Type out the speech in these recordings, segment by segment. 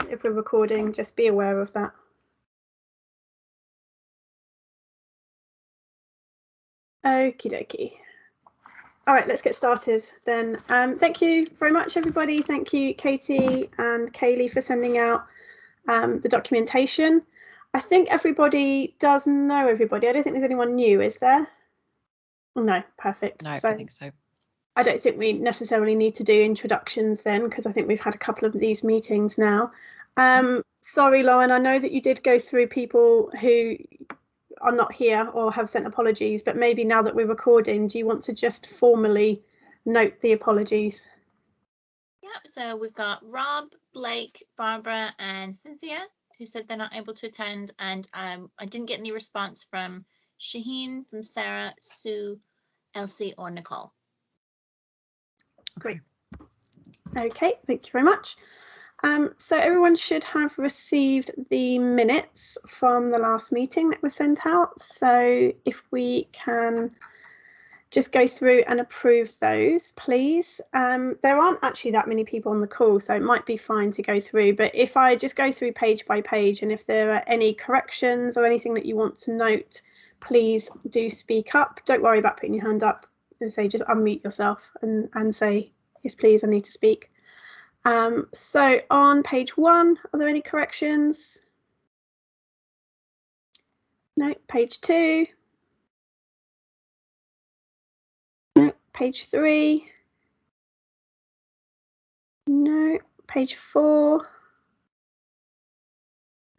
if we're recording, just be aware of that. Okie dokie. All right, let's get started then. Thank you very much, everybody. Thank you, Katie and Kaylee, for sending out the documentation. I think everybody does know everybody. I don't think there's anyone new, is there? No, perfect. No, I think so. I don't think we necessarily need to do introductions then, because I think we've had a couple of these meetings now. Sorry, Lauren, I know that you did go through people who are not here or have sent apologies, but maybe now that we're recording, do you want to just formally note the apologies? Yeah, so we've got Rob, Blake, Barbara and Cynthia who said they're not able to attend, and I didn't get any response from Shaheen, from Sarah, Sue, Elsie or Nicole. Great. Okay, thank you very much. So everyone should have received the minutes from the last meeting that were sent out. So if we can just go through and approve those, please. There aren't actually that many people on the call, so it might be fine to go through. But if I just go through page by page, and if there are any corrections or anything that you want to note, please do speak up. Don't worry about putting your hand up. As I say, just unmute yourself and say, yes, please, I need to speak. So on page 1, are there any corrections? No. Page 2. No. Page 3. No. Page 4.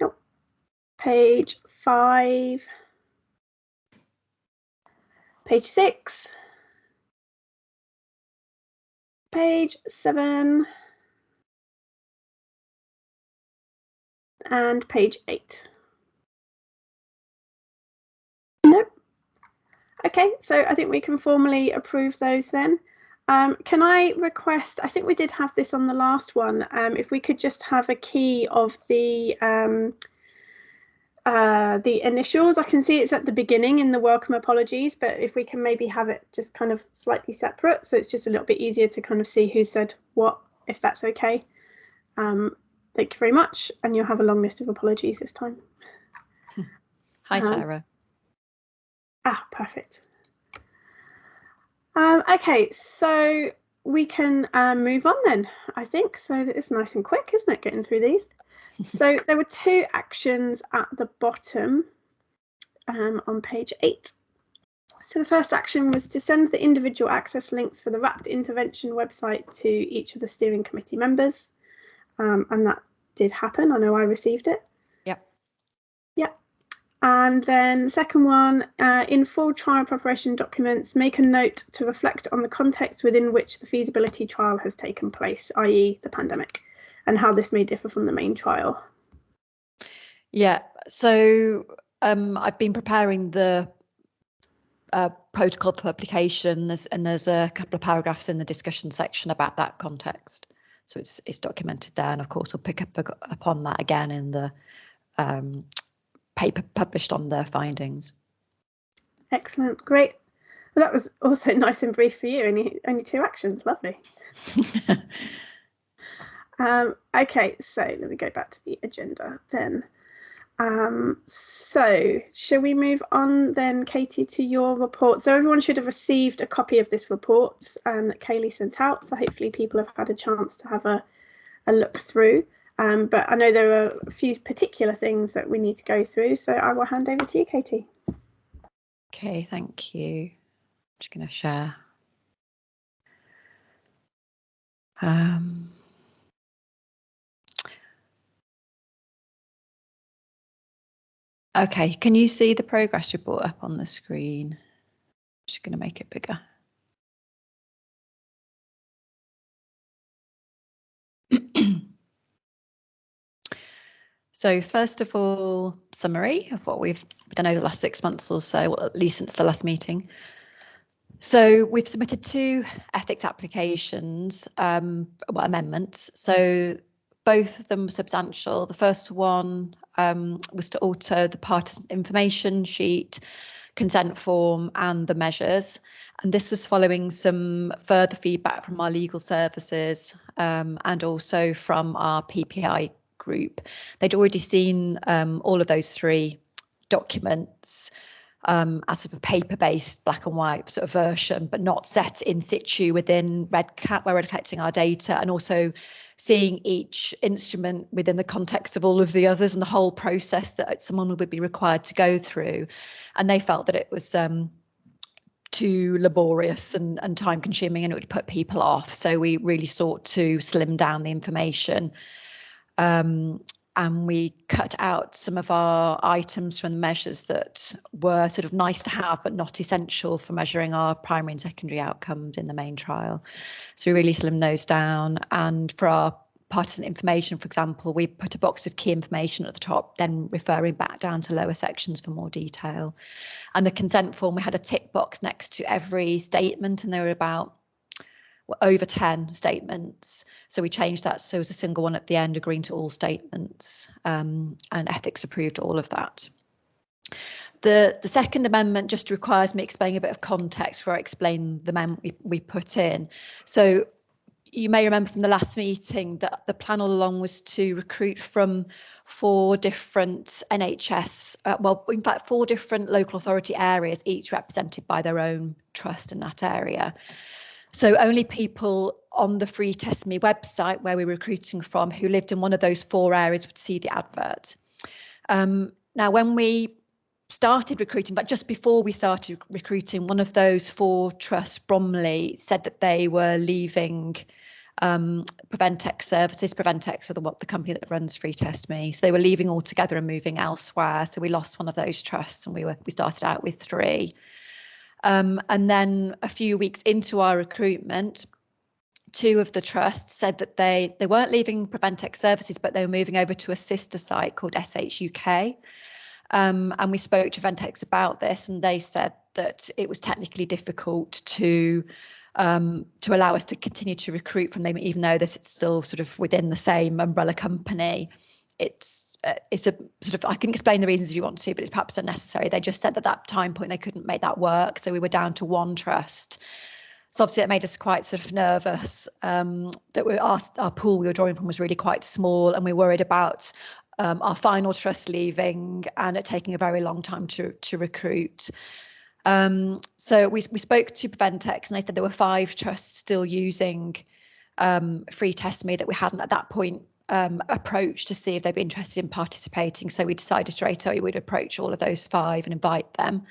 Nope. Page 5. Page 6. Page 7. And page 8. Nope. Okay, so I think we can formally approve those then. Can I request, I think we did have this on the last one, if we could just have a key of the initials. I can see it's at the beginning in the welcome apologies, but if we can maybe have it just kind of slightly separate, so it's just a little bit easier to kind of see who said what, if that's okay. Thank you very much, and you'll have a long list of apologies this time. Hi, Sarah. Perfect. Okay, so we can move on then, I think. So it's nice and quick, isn't it, getting through these? So there were 2 actions at the bottom on page 8. So the first action was to send the individual access links for the wrapped intervention website to each of the steering committee members. And that did happen. I know I received it. Yep. Yep. And then the second one, in full trial preparation documents, make a note to reflect on the context within which the feasibility trial has taken place, i.e. the pandemic, and how this may differ from the main trial. Yeah, so I've been preparing the protocol for publication, and there's a couple of paragraphs in the discussion section about that context. So it's documented there, and of course we'll pick up upon that again in the paper published on their findings. Excellent, great. Well, that was also nice and brief for you. Only 2 actions, lovely. Okay, so let me go back to the agenda then. So shall we move on then, Katie, to your report? So everyone should have received a copy of this report that Kaylee sent out. So hopefully people have had a chance to have a look through. But I know there are a few particular things that we need to go through. So I will hand over to you, Katie. Okay, thank you. I'm just going to share. Okay, can you see the progress report up on the screen? I'm just going to make it bigger. So first of all, summary of what we've done over the last 6 months or so, or at least since the last meeting. So we've submitted 2 ethics applications, amendments. So both of them were substantial. The first one was to alter the partisan information sheet, consent form and the measures. And this was following some further feedback from our legal services and also from our PPI group. They'd already seen all of those 3 documents as of a paper-based black and white sort of version, but not set in situ within REDCap, where we're collecting our data, and also seeing each instrument within the context of all of the others and the whole process that someone would be required to go through. And they felt that it was too laborious and time consuming, and it would put people off. So we really sought to slim down the information. And we cut out some of our items from the measures that were sort of nice to have, but not essential for measuring our primary and secondary outcomes in the main trial. So we really slimmed those down. And for our partisan information, for example, we put a box of key information at the top, then referring back down to lower sections for more detail. And the consent form, we had a tick box next to every statement, and there were about over 10 statements. So we changed that so it was a single one at the end, agreeing to all statements, and ethics approved all of that. The second amendment just requires me explaining a bit of context before I explain the amendment we put in. So you may remember from the last meeting that the plan all along was to recruit from 4 different NHS, well, in fact, 4 different local authority areas, each represented by their own trust in that area. So only people on the Free Test Me website, where we were recruiting from, who lived in one of those 4 areas would see the advert. Now, when we started recruiting, but just before we started recruiting, one of those 4 trusts, Bromley, said that they were leaving Preventex services. Preventex are the company that runs Free Test Me. So they were leaving altogether and moving elsewhere. So we lost one of those trusts, and we started out with 3. And then a few weeks into our recruitment, 2 of the trusts said that they weren't leaving Preventex services, but they were moving over to a sister site called SHUK. And we spoke to Preventex about this, and they said that it was technically difficult to allow us to continue to recruit from them, even though this is still sort of within the same umbrella company. It's a sort of, I can explain the reasons if you want to, but it's perhaps unnecessary. They just said at that time point they couldn't make that work, so we were down to 1 trust. So obviously that made us quite sort of nervous, that our pool we were drawing from was really quite small, and we worried about our final trust leaving and it taking a very long time to recruit. So we spoke to Preventex, and they said there were 5 trusts still using Free Test Me that we hadn't at that point approach to see if they'd be interested in participating. So we decided straight away we'd approach all of those 5 and invite them.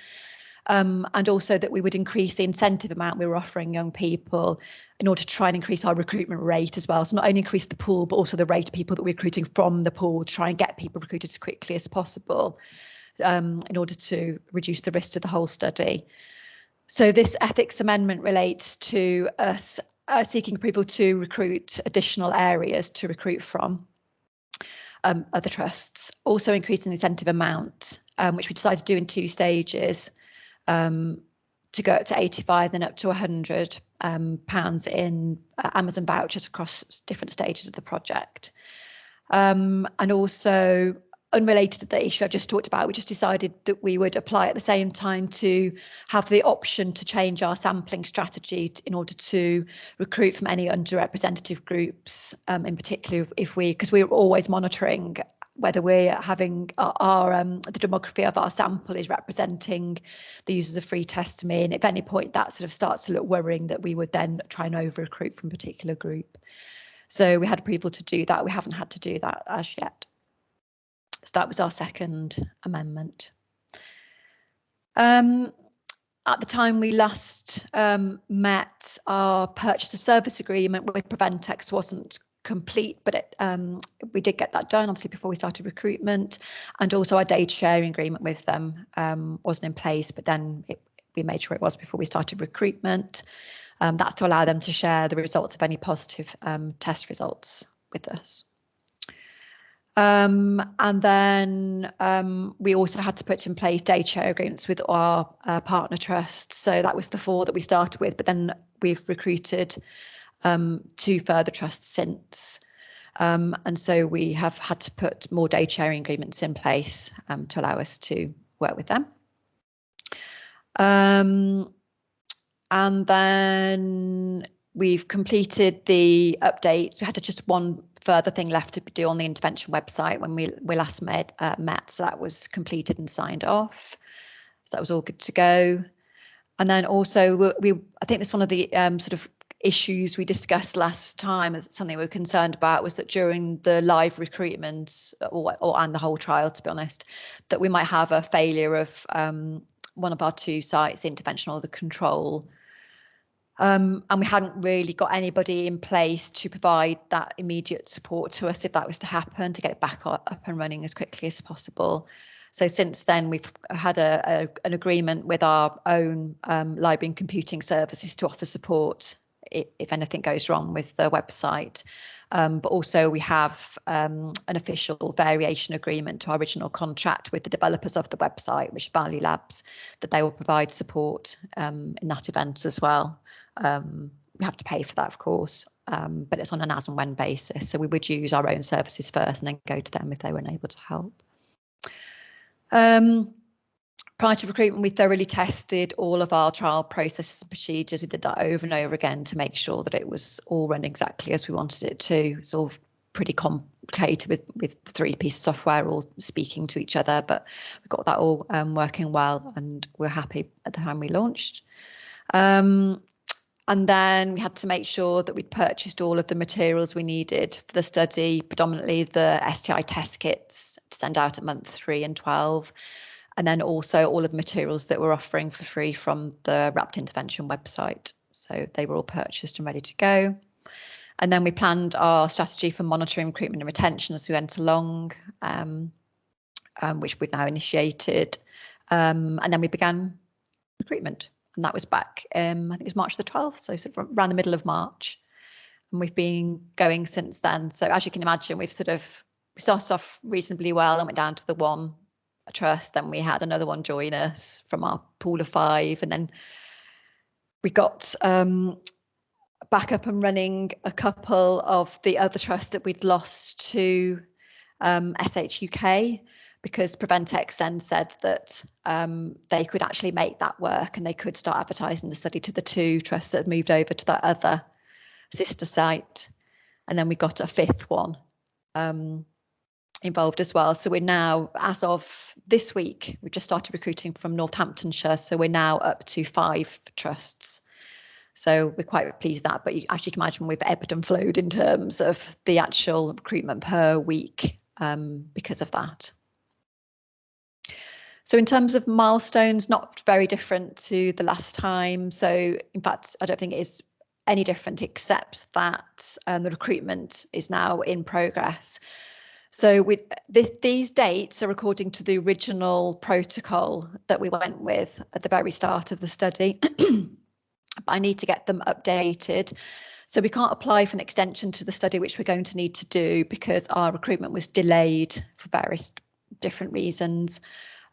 And also that we would increase the incentive amount we were offering young people in order to try and increase our recruitment rate as well. So not only increase the pool, but also the rate of people that we're recruiting from the pool to try and get people recruited as quickly as possible, in order to reduce the risk to the whole study. So this ethics amendment relates to us seeking approval to recruit additional areas to recruit from, other trusts, also increasing the incentive amount, which we decided to do in 2 stages, to go up to 85 then up to £100 in Amazon vouchers across different stages of the project. And also, unrelated to the issue I just talked about, we just decided that we would apply at the same time to have the option to change our sampling strategy in order to recruit from any underrepresented groups, in particular because we're always monitoring whether we're having the demography of our sample is representing the users of Free Test Me, and if at any point that sort of starts to look worrying, that we would then try and over recruit from a particular group. So we had approval to do that. We haven't had to do that as yet. So that was our second amendment. At the time we last met, our purchase of service agreement with Preventex wasn't complete, but we did get that done obviously before we started recruitment, and also our data sharing agreement with them wasn't in place, but then we made sure it was before we started recruitment. That's to allow them to share the results of any positive test results with us. And then we also had to put in place data share agreements with our partner trusts. So that was the 4 that we started with, but then we've recruited 2 further trusts since. And so we have had to put more data sharing agreements in place to allow us to work with them. And then we've completed the updates. We had just one further thing left to do on the intervention website when we last met, so that was completed and signed off. So that was all good to go. And then also I think that's one of the sort of issues we discussed last time, as something we were concerned about, was that during the live recruitment and the whole trial, to be honest, that we might have a failure of one of our two sites, the intervention or the control. And we hadn't really got anybody in place to provide that immediate support to us if that was to happen, to get it back up and running as quickly as possible. So since then, we've had an agreement with our own library and computing services to offer support if anything goes wrong with the website. But also we have an official variation agreement to our original contract with the developers of the website, which are Value Labs, that they will provide support in that event as well. We have to pay for that, of course, but it's on an as and when basis. So we would use our own services first and then go to them if they weren't able to help. Prior to recruitment, we thoroughly tested all of our trial processes and procedures. We did that over and over again to make sure that it was all run exactly as we wanted it to. It's all pretty complicated with 3 pieces of software all speaking to each other, but we got that all working well, and we're happy at the time we launched. And then we had to make sure that we'd purchased all of the materials we needed for the study, predominantly the STI test kits to send out at month 3 and 12. And then also all of the materials that we're offering for free from the Rapid Intervention website. So they were all purchased and ready to go. And then we planned our strategy for monitoring, recruitment and retention as we went along, which we'd now initiated. And then we began recruitment. And that was back, I think it was March the 12th, so sort of around the middle of March. And we've been going since then. So as you can imagine, we started off reasonably well and went down to the 1 trust. Then we had another one join us from our pool of 5. And then we got back up and running a couple of the other trusts that we'd lost to SHUK. Because Preventex then said that they could actually make that work and they could start advertising the study to the 2 trusts that had moved over to that other sister site. And then we got a 5th one involved as well. So we're now, as of this week, we've just started recruiting from Northamptonshire. So we're now up to 5 trusts. So we're quite pleased with that. But as you can imagine, we've ebbed and flowed in terms of the actual recruitment per week because of that. So in terms of milestones, not very different to the last time. So in fact, I don't think it is any different, except that the recruitment is now in progress. So these dates are according to the original protocol that we went with at the very start of the study. But I need to get them updated. So we can't apply for an extension to the study, which we're going to need to do because our recruitment was delayed for various different reasons.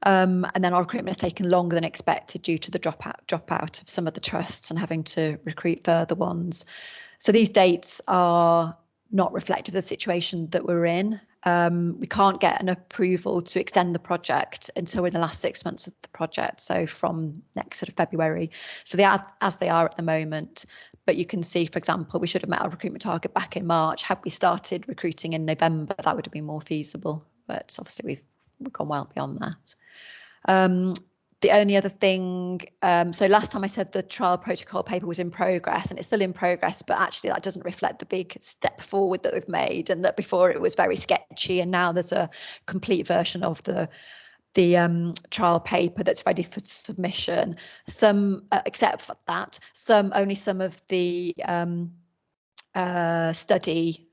And then our recruitment has taken longer than expected due to the dropout of some of the trusts and having to recruit further ones. So these dates are not reflective of the situation that we're in. We can't get an approval to extend the project until we're in the last 6 months of the project, so from next sort of February. So they are as they are at the moment. But you can see, for example, we should have met our recruitment target back in March. Had we started recruiting in November, that would have been more feasible. But obviously we've gone well beyond that. The only other thing, so last time I said the trial protocol paper was in progress, and it's still in progress, but actually that doesn't reflect the big step forward that we've made, and that before it was very sketchy, and now there's a complete version of the trial paper that's ready for submission. Some, except for that, only some of the study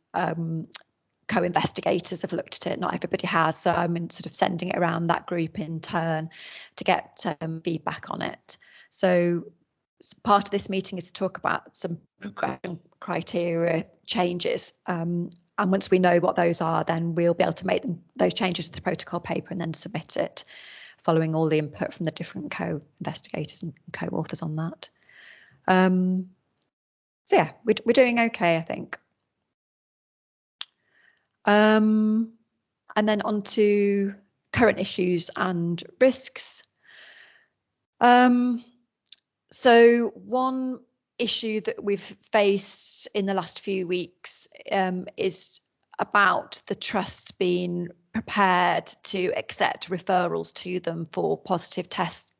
co-investigators have looked at it. Not everybody has, so I'm sort of sending it around that group in turn to get feedback on it. So part of this meeting is to talk about some progression criteria changes, and once we know what those are, then we'll be able to make those changes to the protocol paper and then submit it, following all the input from the different co-investigators and co-authors on that. So yeah, we're doing okay, I think. And then on to current issues and risks. So one issue that we've faced in the last few weeks is about the trust being prepared to accept referrals to them for positive tests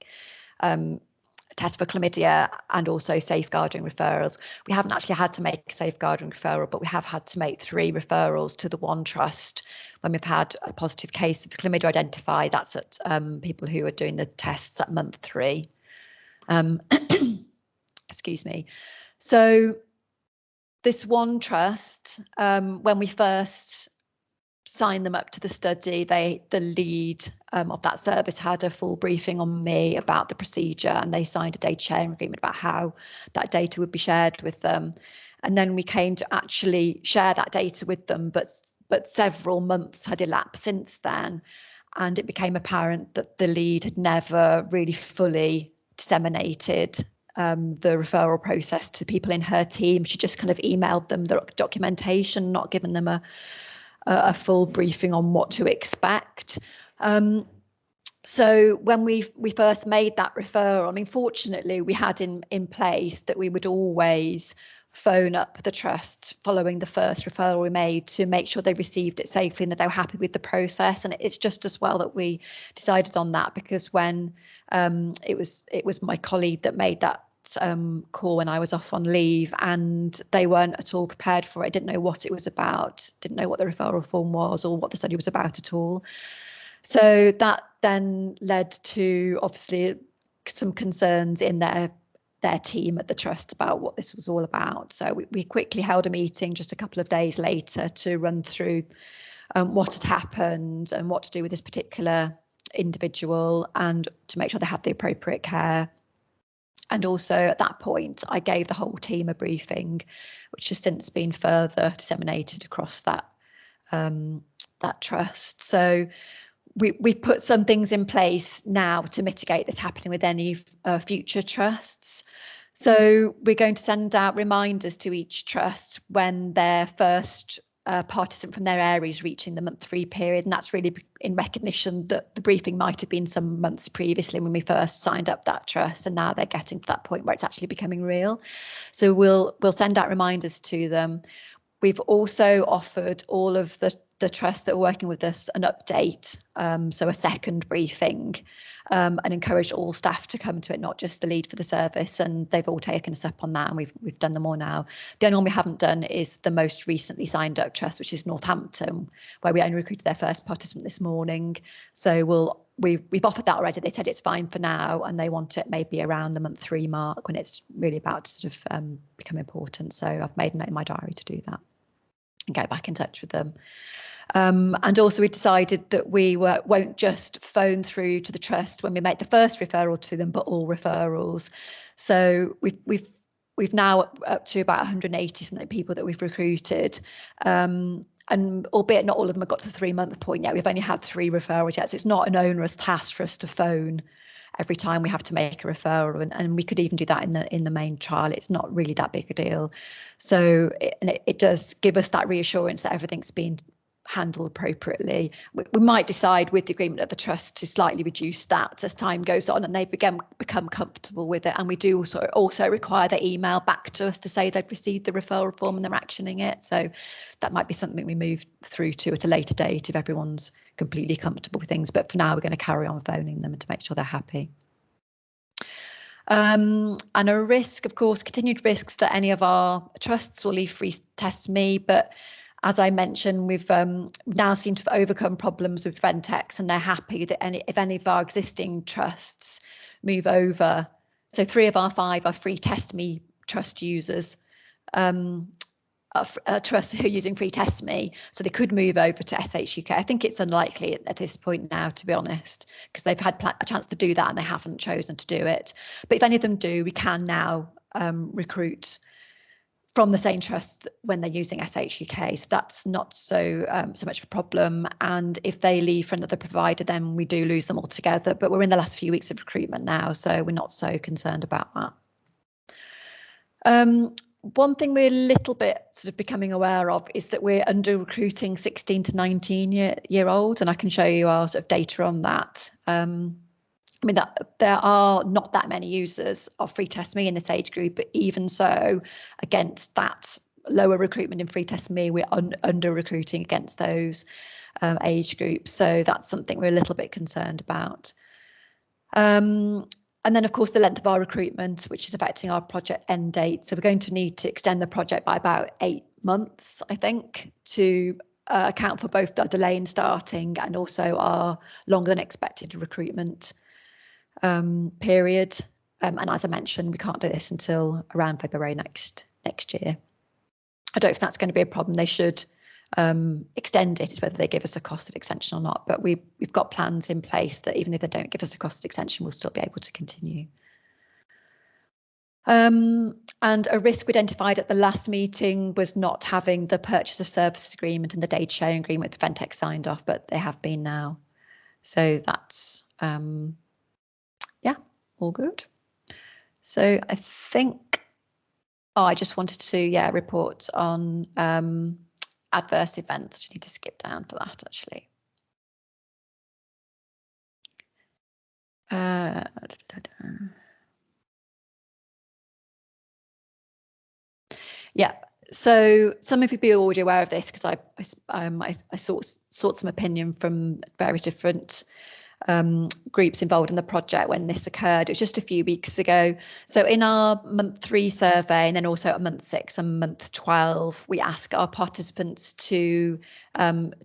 for chlamydia and also safeguarding referrals. We haven't actually had to make a safeguarding referral, but we have had to make 3 referrals to the one trust when we've had a positive case of chlamydia identified. That's at people who are doing the tests at month 3. Excuse me. So this one trust, when we first signed them up to the study, the lead of that service had a full briefing on me about the procedure, and they signed a data sharing agreement about how that data would be shared with them. And then we came to actually share that data with them, but several months had elapsed since then, and it became apparent that the lead had never really fully disseminated the referral process to people in her team. She just kind of emailed them the documentation, not given them a full briefing on what to expect. So when we first made that referral, I mean, fortunately, we had in place that we would always phone up the trust following the first referral we made to make sure they received it safely and that they were happy with the process. And it's just as well that we decided on that, because when it was my colleague that made that call when I was off on leave, and they weren't at all prepared for it, didn't know what it was about, didn't know what the referral form was or what the study was about at all. So that then led to obviously some concerns in their team at the trust about what this was all about. So we quickly held a meeting just a couple of days later to run through what had happened and what to do with this particular individual, and to make sure they had the appropriate care. And also at that point, I gave the whole team a briefing, which has since been further disseminated across that trust. So we've put some things in place now to mitigate this happening with any future trusts. So we're going to send out reminders to each trust when their first participant from their area is reaching the month 3 period, and that's really in recognition that the briefing might have been some months previously when we first signed up that trust, and now they're getting to that point where it's actually becoming real. So we'll send out reminders to them. We've also offered all of the trusts that are working with us an update, so a second briefing, and encouraged all staff to come to it, not just the lead for the service, and they've all taken us up on that, and we've done them all now. The only one we haven't done is the most recently signed up trust, which is Northampton, where we only recruited their first participant this morning. So we've offered that already. They said it's fine for now, and they want it maybe around the month 3 mark when it's really about to sort of become important. So I've made a note in my diary to do that and get back in touch with them. And also we decided that we won't just phone through to the trust when we make the first referral to them, but all referrals. So we've now up to about 180 something people that we've recruited. And albeit not all of them have got to the 3-month point yet, we've only had 3 referrals yet. So it's not an onerous task for us to phone every time we have to make a referral, and we could even do that in the main trial. It's not really that big a deal. So it does give us that reassurance that everything's been handled appropriately. We might decide with the agreement of the trust to slightly reduce that as time goes on and they become comfortable with it. And we do also require their email back to us to say they've received the referral form and they're actioning it. So that might be something we move through to at a later date if everyone's completely comfortable with things. But for now, we're going to carry on phoning them to make sure they're happy. And a risk, of course, continued risks that any of our trusts will leave free test me, but as I mentioned, we've now seemed to have overcome problems with Ventex, and they're happy that if any of our existing trusts move over, so 3 of our 5 are free test me trust users, trusts who are using free test me, so they could move over to SHUK. I think it's unlikely at this point now, to be honest, because they've had a chance to do that and they haven't chosen to do it. But if any of them do, we can now recruit from the same trust when they're using SHUK, so that's not so much of a problem. And if they leave for another provider, then we do lose them altogether. But we're in the last few weeks of recruitment now, so we're not so concerned about that. One thing we're a little bit sort of becoming aware of is that we're under recruiting 16 to 19 year olds, and I can show you our sort of data on that. I mean, that there are not that many users of Free Test Me in this age group, but even so, against that lower recruitment in Free Test Me, we're under recruiting against those age groups. So that's something we're a little bit concerned about. And then, of course, the length of our recruitment, which is affecting our project end date. So we're going to need to extend the project by about 8 months, I think, to account for both the delay in starting and also our longer than expected recruitment period. And as I mentioned, we can't do this until around February next year. I don't know if that's going to be a problem. They should extend it, is whether they give us a costed extension or not. But we've got plans in place that even if they don't give us a costed extension, we'll still be able to continue. And a risk we identified at the last meeting was not having the purchase of services agreement and the data sharing agreement with Preventex signed off, but they have been now. So that's, yeah, all good. So I think, I just wanted to, report on adverse events. I just need to skip down for that, actually. Yeah, so some of you be already aware of this because I sought some opinion from very different groups involved in the project when this occurred. It was just a few weeks ago. So in our month 3 survey, and then also at month 6 and month 12, we ask our participants to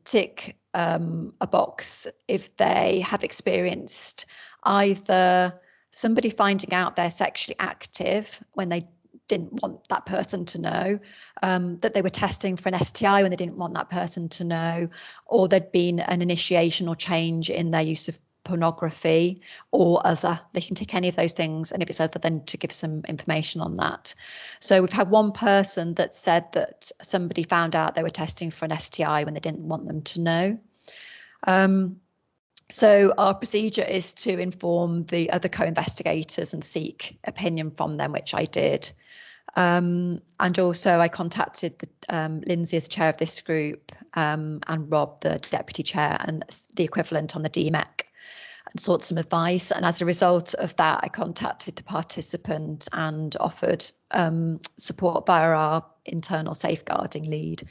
tick a box if they have experienced either somebody finding out they're sexually active when they didn't want that person to know, that they were testing for an STI when they didn't want that person to know, or there'd been an initiation or change in their use of pornography or other. They can tick any of those things, and if it's other, then to give some information on that. So we've had one person that said that somebody found out they were testing for an STI when they didn't want them to know. So our procedure is to inform the other co-investigators and seek opinion from them, which I did. And also I contacted Lindsay as chair of this group, and Rob, the deputy chair, and the equivalent on the DMEC, and sought some advice. And as a result of that, I contacted the participant and offered support via our internal safeguarding lead.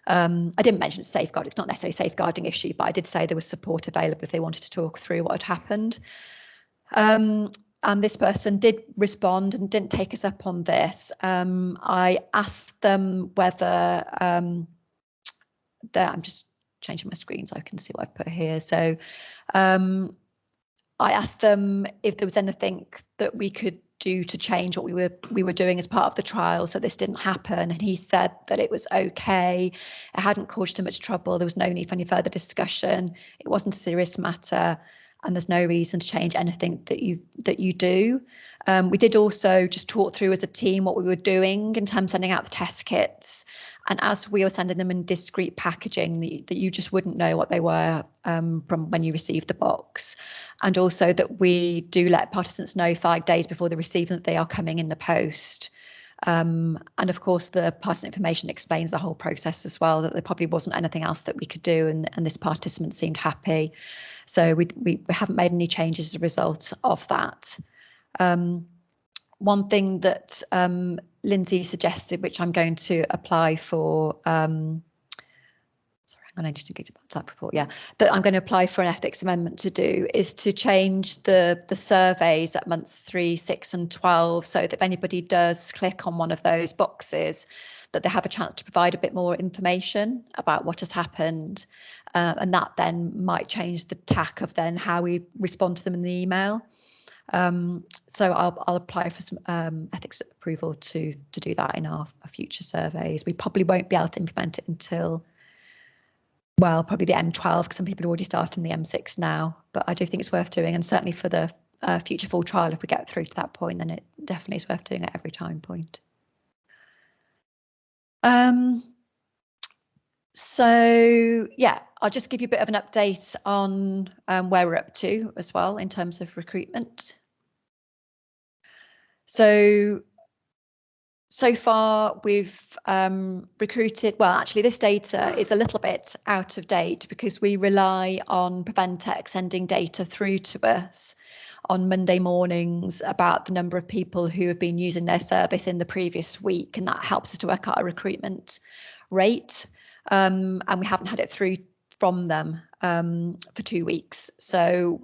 I didn't mention safeguard, it's not necessarily a safeguarding issue, but I did say there was support available if they wanted to talk through what had happened. And this person did respond and didn't take us up on this. I asked them whether, I'm just changing my screen so I can see what I've put here. So I asked them if there was anything that we could do to change what we were doing as part of the trial so this didn't happen, and he said that it was okay, it hadn't caused too much trouble, there was no need for any further discussion, it wasn't a serious matter, and there's no reason to change anything that you do. We did also just talk through as a team what we were doing in terms of sending out the test kits, and as we were sending them in discrete packaging, that you just wouldn't know what they were from when you received the box, and also that we do let participants know 5 days before they receive them that they are coming in the post. And of course, the participant information explains the whole process as well, that there probably wasn't anything else that we could do, and this participant seemed happy. So we haven't made any changes as a result of that. One thing that Lindsay suggested, which I'm going to apply for, sorry, I need to get back to that report. Yeah, that I'm going to apply for an ethics amendment to do is to change the surveys at months 3, 6 and 12, so that if anybody does click on one of those boxes, that they have a chance to provide a bit more information about what has happened. And that then might change the tack of then how we respond to them in the email. So I'll apply for some ethics approval to do that in our future surveys. We probably won't be able to implement it until, well, probably the M12, because some people are already starting the M6 now, but I do think it's worth doing, and certainly for the future full trial, if we get through to that point, then it definitely is worth doing at every time point. So yeah, I'll just give you a bit of an update on where we're up to as well in terms of recruitment. So far we've recruited, well, actually this data is a little bit out of date because we rely on Preventex sending data through to us on Monday mornings about the number of people who have been using their service in the previous week, and that helps us to work out a recruitment rate. And we haven't had it through from them for 2 weeks. So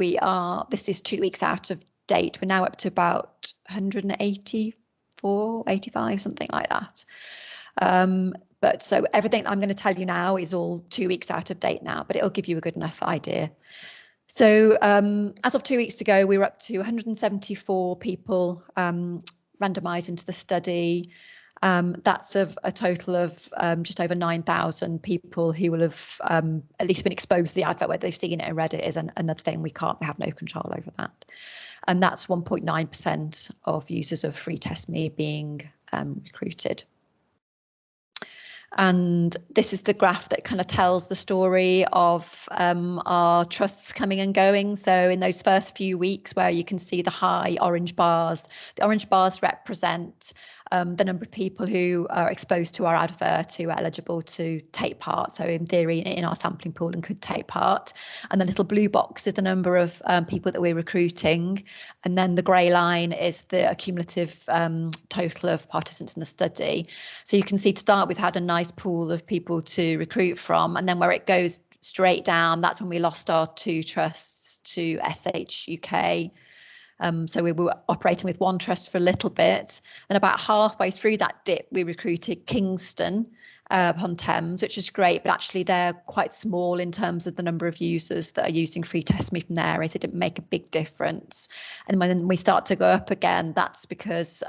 this is 2 weeks out of date. We're now up to about 184, 85, something like that. But so everything I'm going to tell you now is all 2 weeks out of date now, but it'll give you a good enough idea. So as of 2 weeks ago, we were up to 174 people randomised into the study. That's of a total of just over 9,000 people who will have at least been exposed to the advert, whether they've seen it and read it is another thing. We have no control over that. And that's 1.9% of users of Free Test Me being recruited. And this is the graph that kind of tells the story of our trusts coming and going. So in those first few weeks where you can see the high orange bars, the orange bars represent the number of people who are exposed to our advert who are eligible to take part. So in theory, in our sampling pool and could take part. And the little blue box is the number of people that we're recruiting. And then the grey line is the cumulative total of participants in the study. So you can see to start, we've had a nice pool of people to recruit from. And then where it goes straight down, that's when we lost our 2 trusts to SH UK. So we were operating with 1 trust for a little bit. Then about halfway through that dip, we recruited Kingston upon Thames, which is great, but actually they're quite small in terms of the number of users that are using Free Test Me from their area, so it didn't make a big difference. And when we start to go up again, that's because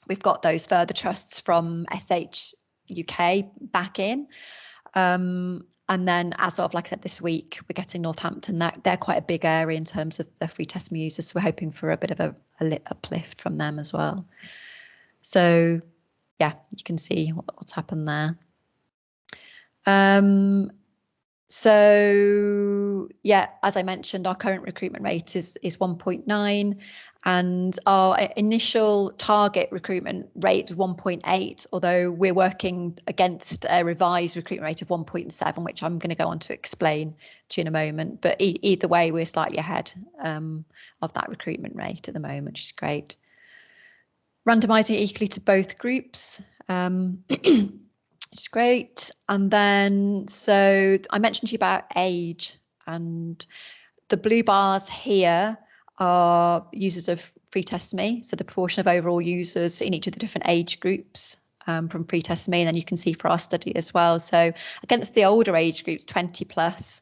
we've got those further trusts from SH UK back in. And then as of, like I said, this week, we're getting Northampton. They're quite a big area in terms of the Free Test Me users. So we're hoping for a bit of a uplift from them as well. So yeah, you can see what's happened there. So yeah, as I mentioned, our current recruitment rate is 1.9, and our initial target recruitment rate is 1.8, although we're working against a revised recruitment rate of 1.7, which I'm going to go on to explain to you in a moment. But either way, we're slightly ahead of that recruitment rate at the moment, which is great. Randomising equally to both groups. Which is great. And then, so I mentioned to you about age, and the blue bars here are users of Free Test Me. So the proportion of overall users in each of the different age groups from Free Test Me. And then you can see for our study as well. So against the older age groups, 20 plus,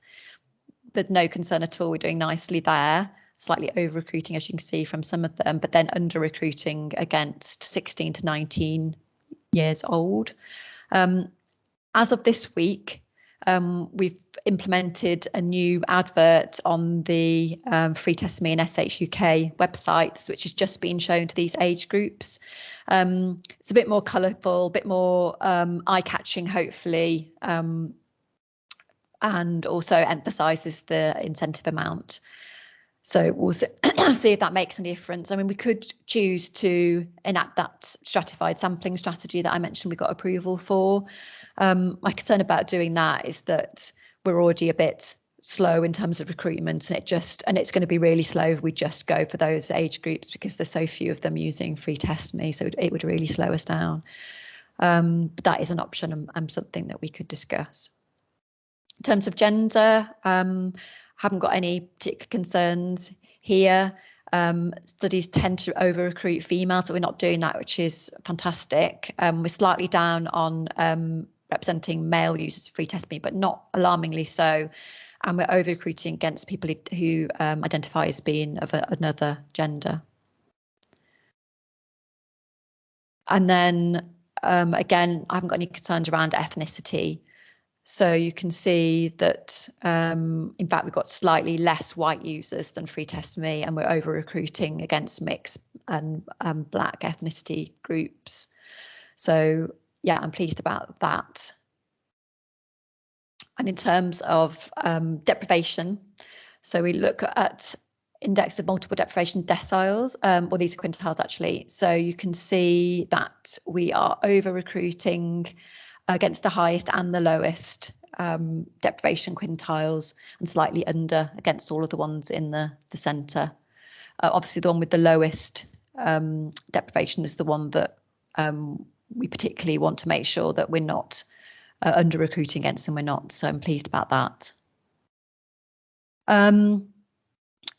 there's no concern at all. We're doing nicely there. Slightly over recruiting, as you can see from some of them, but then under recruiting against 16 to 19 years old. As of this week, we've implemented a new advert on the Free Test Me and SH UK websites, which has just been shown to these age groups. It's a bit more colourful, a bit more eye-catching, hopefully, and also emphasises the incentive amount. So we'll see if that makes any difference. I mean, we could choose to enact that stratified sampling strategy that I mentioned we got approval for. My concern about doing that is that we're already a bit slow in terms of recruitment, and it's going to be really slow if we just go for those age groups because there's so few of them using Free Test Me, so it would really slow us down. But that is an option and something that we could discuss. In terms of gender, haven't got any particular concerns here. Studies tend to over recruit females, so we're not doing that, which is fantastic. We're slightly down on representing male users of Free Test Me, but not alarmingly so. And we're over recruiting against people who identify as being of another gender. And then again, I haven't got any concerns around ethnicity. So you can see that, in fact, we've got slightly less white users than Free Test Me, and we're over recruiting against mixed and black ethnicity groups. So yeah, I'm pleased about that. And in terms of deprivation, so we look at index of multiple deprivation deciles, or these are quintiles actually. So you can see that we are over recruiting against the highest and the lowest deprivation quintiles, and slightly under against all of the ones in the centre. Obviously, the one with the lowest deprivation is the one that we particularly want to make sure that we're not under recruiting against, and we're not. So I'm pleased about that.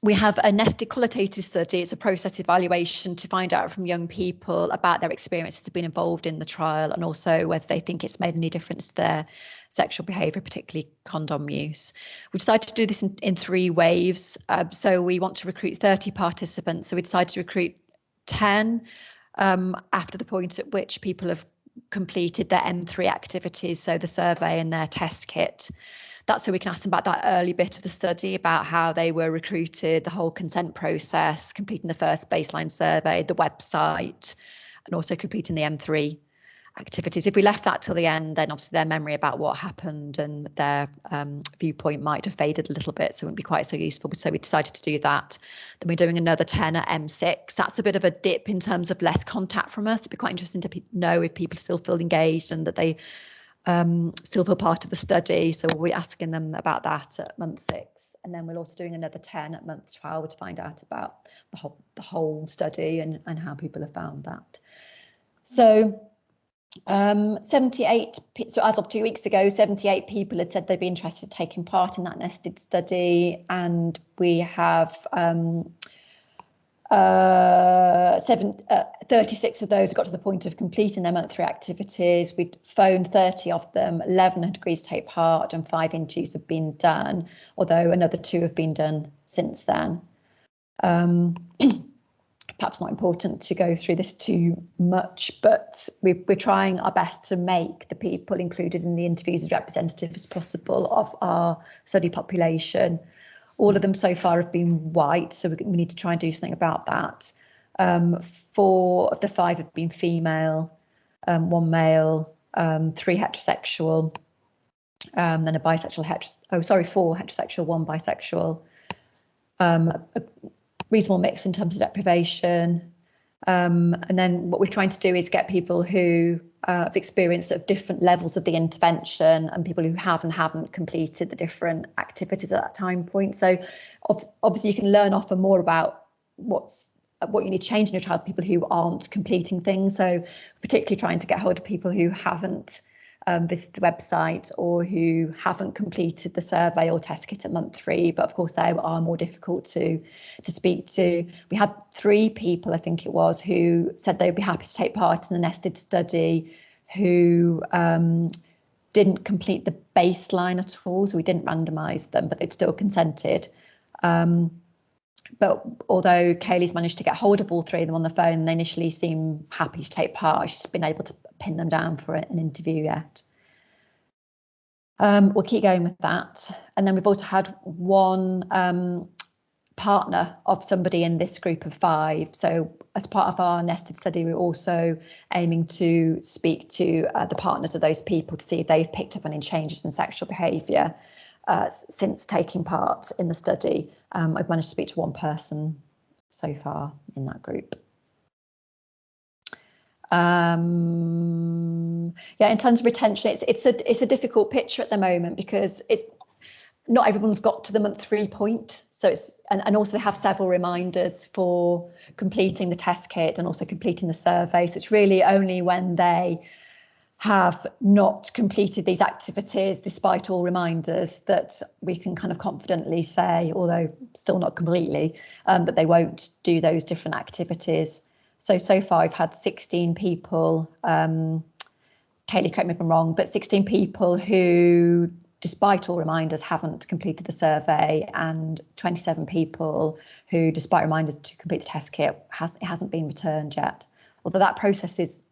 We have a nested qualitative study. It's a process evaluation to find out from young people about their experiences of being involved in the trial, and also whether they think it's made any difference to their sexual behaviour, particularly condom use. We decided to do this in 3 waves. So we want to recruit 30 participants. So we decided to recruit 10 after the point at which people have completed their M3 activities, so the survey and their test kit. That's so we can ask them about that early bit of the study, about how they were recruited, the whole consent process, completing the first baseline survey, the website, and also completing the M3 activities. If we left that till the end, then obviously their memory about what happened and their viewpoint might have faded a little bit, so it wouldn't be quite so useful. So we decided to do that. Then we're doing another 10 at M6. That's a bit of a dip in terms of less contact from us. It'd be quite interesting to know if people still feel engaged and that they still feel part of the study. So we'll be asking them about that at month 6, and then we're also doing another 10 at month 12 to find out about the whole study and how people have found that. So 78, so as of 2 weeks ago, 78 people had said they'd be interested in taking part in that nested study, and we have 36 of those got to the point of completing their month 3 activities. We'd phoned 30 of them, 11 had agreed to take part, and 5 interviews have been done, although another 2 have been done since then. Perhaps not important to go through this too much, but we're trying our best to make the people included in the interviews as representative as possible of our study population. All of them so far have been white, so we need to try and do something about that. 4 of the 5 have been female, 1 male, 3 heterosexual, then a bisexual, 4 heterosexual, 1 bisexual. A reasonable mix in terms of deprivation. And then what we're trying to do is get people who have experienced sort of different levels of the intervention, and people who have and haven't completed the different activities at that time point. So obviously you can learn often more about what you need to change in your child, people who aren't completing things. So particularly trying to get hold of people who haven't visited the website or who haven't completed the survey or test kit at month 3, but of course they are more difficult to speak to. We had 3 people, I think it was, who said they would be happy to take part in the nested study, who didn't complete the baseline at all, so we didn't randomise them, but they'd still consented. But although Kaylee's managed to get hold of all 3 of them on the phone, they initially seem happy to take part. She's been able to pin them down for an interview yet. We'll keep going with that. And then we've also had 1 partner of somebody in this group of 5. So as part of our nested study, we're also aiming to speak to the partners of those people to see if they've picked up any changes in sexual behaviour since taking part in the study. I've managed to speak to 1 person so far in that group. Yeah, in terms of retention, it's a difficult picture at the moment because it's not everyone's got to the month 3 point. So it's and also they have several reminders for completing the test kit and also completing the survey. So it's really only when they have not completed these activities despite all reminders that we can kind of confidently say, although still not completely, that they won't do those different activities. So far I've had 16 people, Kaylee, correct me if I'm wrong, but 16 people who, despite all reminders, haven't completed the survey, and 27 people who, despite reminders to complete the test kit, it hasn't been returned yet. Although that process is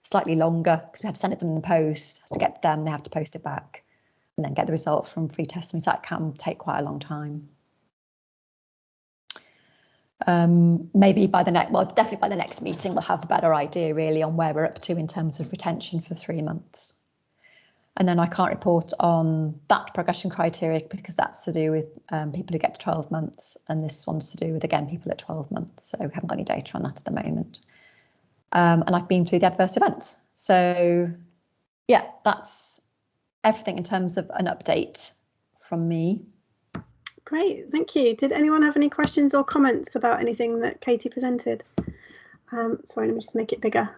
slightly longer because we have to send it to them in the post. To get them, they have to post it back and then get the result from free testing. So that can take quite a long time. Maybe by the next, well, definitely by the next meeting, we'll have a better idea really on where we're up to in terms of retention for 3 months. And then I can't report on that progression criteria because that's to do with people who get to 12 months. And this one's to do with, again, people at 12 months. So we haven't got any data on that at the moment. And I've been through the adverse events. So yeah, that's everything in terms of an update from me. Great, thank you. Did anyone have any questions or comments about anything that Katie presented? Sorry, let me just make it bigger.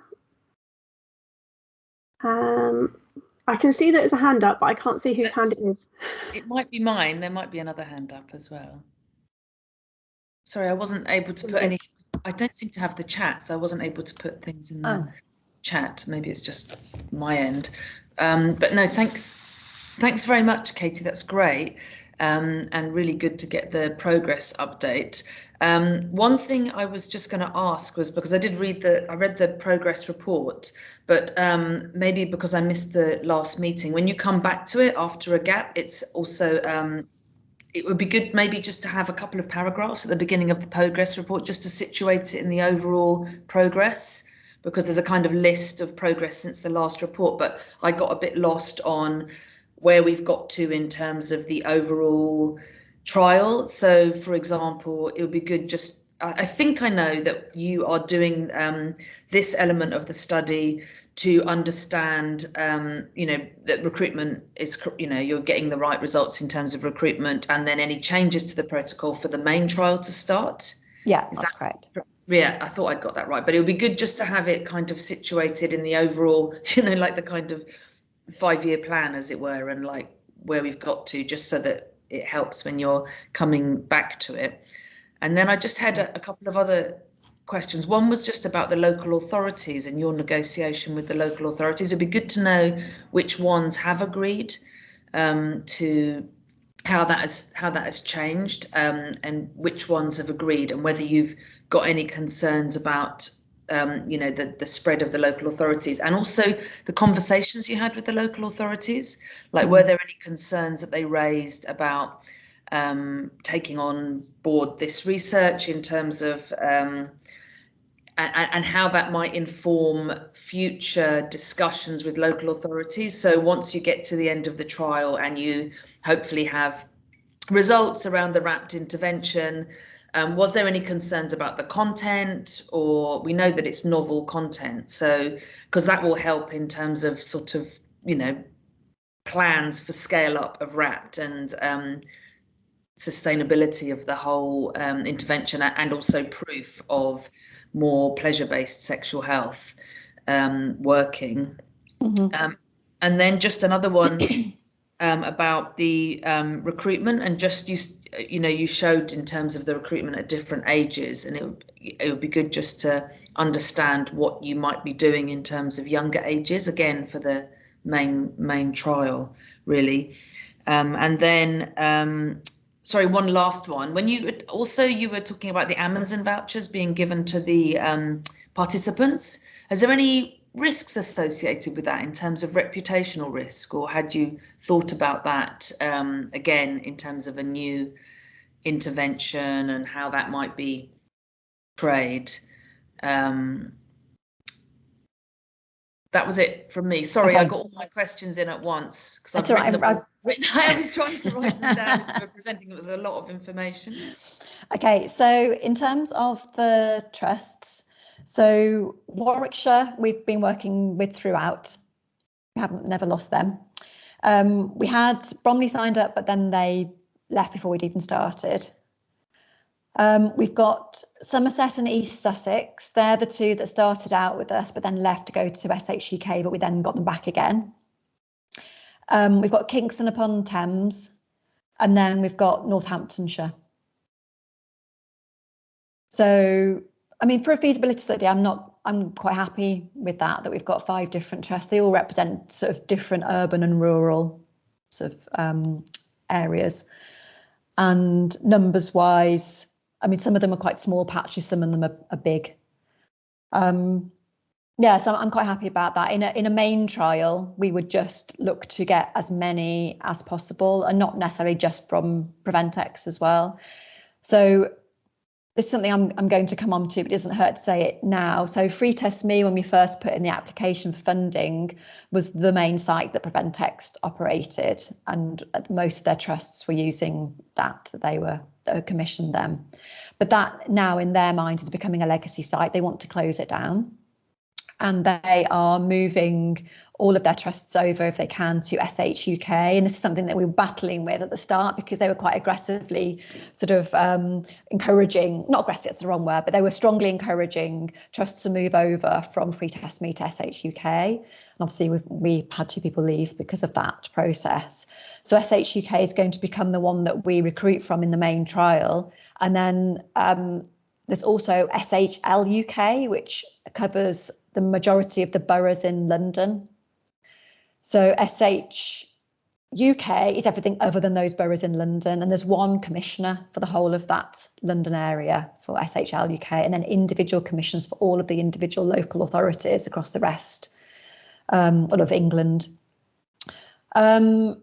I can see that it's a hand up, but I can't see whose hand it is. It might be mine. There might be another hand up as well. Sorry, I wasn't able to put any. I don't seem to have the chat, so I wasn't able to put things in the chat. Maybe it's just my end. But no, thanks very much, Katie. That's great, and really good to get the progress update. One thing I was just going to ask was, because I read the progress report, but maybe because I missed the last meeting, when you come back to it after a gap, it's also it would be good maybe just to have a couple of paragraphs at the beginning of the progress report, just to situate it in the overall progress, because there's a kind of list of progress since the last report, but I got a bit lost on where we've got to in terms of the overall trial. So, for example, it would be good just, I think I know that you are doing this element of the study to understand, that recruitment is, you're getting the right results in terms of recruitment, and then any changes to the protocol for the main trial to start. Yeah, that's correct. Yeah, I thought I'd got that right, but it would be good just to have it kind of situated in the overall, like the kind of 5-year plan, as it were, and like where we've got to, just so that it helps when you're coming back to it. And then I just had a couple of other questions. One was just about the local authorities and your negotiation with the local authorities. It'd be good to know which ones have agreed to how that has changed, and which ones have agreed, and whether you've got any concerns about the spread of the local authorities, and also the conversations you had with the local authorities. Like, were there any concerns that they raised about taking on board this research in terms of and how that might inform future discussions with local authorities? So once you get to the end of the trial and you hopefully have results around the wrapped intervention, was there any concerns about the content? Or we know that it's novel content, so because that will help in terms of sort of plans for scale up of wrapped and sustainability of the whole intervention, and also proof of more pleasure-based sexual health working. And then just another one about the recruitment, and just you showed in terms of the recruitment at different ages, and it would be good just to understand what you might be doing in terms of younger ages, again for the main trial, really. And then sorry, one last one. When you were talking about the Amazon vouchers being given to the participants, is there any risks associated with that in terms of reputational risk, or had you thought about that again in terms of a new intervention and how that might be portrayed? That was it from me. Sorry, okay. I got all my questions in at once because I was trying to write them down as we were presenting. It was a lot of information. Okay, so in terms of the trusts, so Warwickshire we've been working with throughout. We never lost them. We had Bromley signed up, but then they left before we'd even started. We've got Somerset and East Sussex. They're the two that started out with us, but then left to go to SHUK, but we then got them back again. We've got Kingston upon Thames, and then we've got Northamptonshire. So, I mean, for a feasibility study, I'm quite happy with that we've got 5 different trusts. They all represent sort of different urban and rural sort of areas. And numbers wise, I mean, some of them are quite small patches, some of them are big. Yeah, so I'm quite happy about that. In a main trial, we would just look to get as many as possible, and not necessarily just from Preventex as well. So this is something I'm going to come on to, but it doesn't hurt to say it now. So Free Test Me, when we first put in the application for funding, was the main site that Preventex operated, and most of their trusts were using that commissioned them. But that now in their minds is becoming a legacy site. They want to close it down. and they are moving all of their trusts over, if they can, to SHUK. And this is something that we were battling with at the start, because they were quite aggressively sort of encouraging, not aggressive, that's the wrong word, but they were strongly encouraging trusts to move over from Free Test Me to SHUK. And obviously we had 2 people leave because of that process. So SHUK is going to become the one that we recruit from in the main trial. And then there's also SHL UK, which covers the majority of the boroughs in London. So SH UK is everything other than those boroughs in London, and there's one commissioner for the whole of that London area for SHL UK, and then individual commissioners for all of the individual local authorities across the rest of England. Sorry,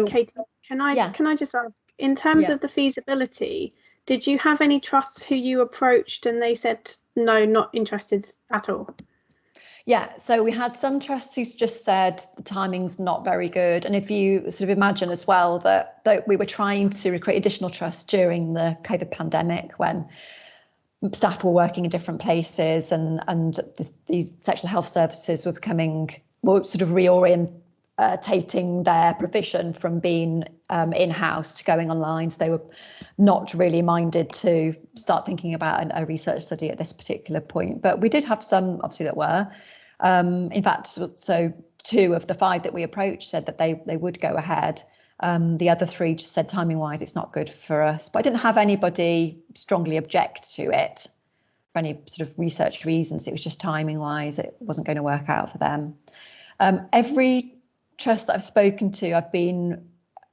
Katie, can I just ask, in terms of the feasibility, did you have any trusts who you approached and they said, no, not interested at all? Yeah, so we had some trusts who just said the timing's not very good. And if you sort of imagine as well that we were trying to recruit additional trusts during the COVID pandemic, when staff were working in different places, and these sexual health services were sort of reorientating their provision from being in-house to going online. So they were not really minded to start thinking about a research study at this particular point. But we did have some, obviously, that were. In fact, so 2 of the 5 that we approached said that they would go ahead. The other 3 just said timing-wise, it's not good for us. But I didn't have anybody strongly object to it for any sort of research reasons. It was just timing-wise, it wasn't going to work out for them. Every trust that I've spoken to, I've been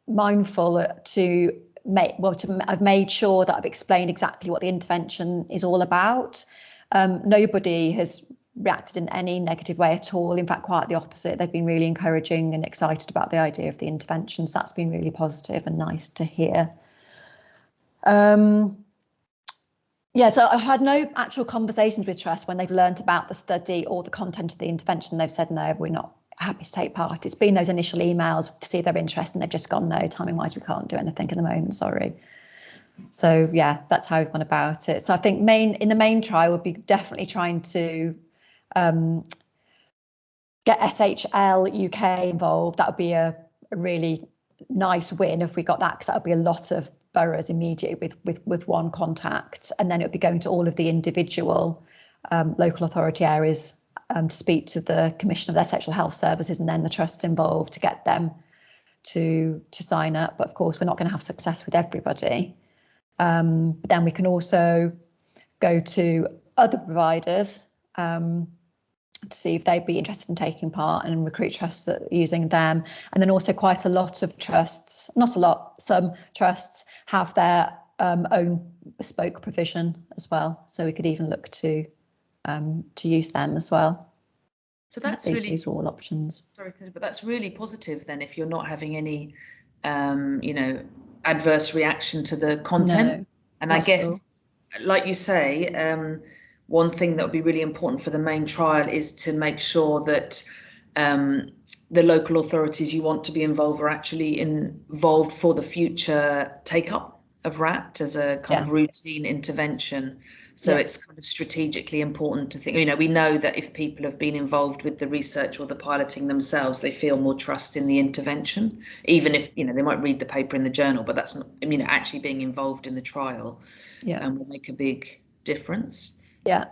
mindful I've made sure that I've explained exactly what the intervention is all about. Nobody has reacted in any negative way at all. In fact, quite the opposite. They've been really encouraging and excited about the idea of the interventions. That's been really positive and nice to hear. So I've had no actual conversations with trusts when they've learnt about the study or the content of the intervention. They've said, no, we're not happy to take part. It's been those initial emails to see their interest, and they've just gone, no, timing wise, we can't do anything at the moment, sorry. So yeah, that's how we've gone about it. So I think in the main trial would be definitely trying to get SHL UK involved. That would be a really nice win if we got that, because that would be a lot of boroughs immediately with one contact, and then it would be going to all of the individual local authority areas to speak to the Commissioner of their Sexual Health Services, and then the trusts involved to get them to sign up. But of course, we're not going to have success with everybody. But then we can also go to other providers to see if they'd be interested in taking part, and recruit trusts that are using them. And then also quite a lot of trusts, not a lot, some trusts have their own bespoke provision as well. So we could even look to use them as well. So that's these are all options. Sorry, but that's really positive then, if you're not having any, adverse reaction to the content. No, and I guess, like you say, one thing that would be really important for the main trial is to make sure that the local authorities you want to be involved are actually involved for the future take-up of RAPT as a kind of routine intervention. So it's kind of strategically important to think, we know that if people have been involved with the research or the piloting themselves, they feel more trust in the intervention, even if, they might read the paper in the journal, but that's not, actually being involved in the trial will make a big difference. Yeah.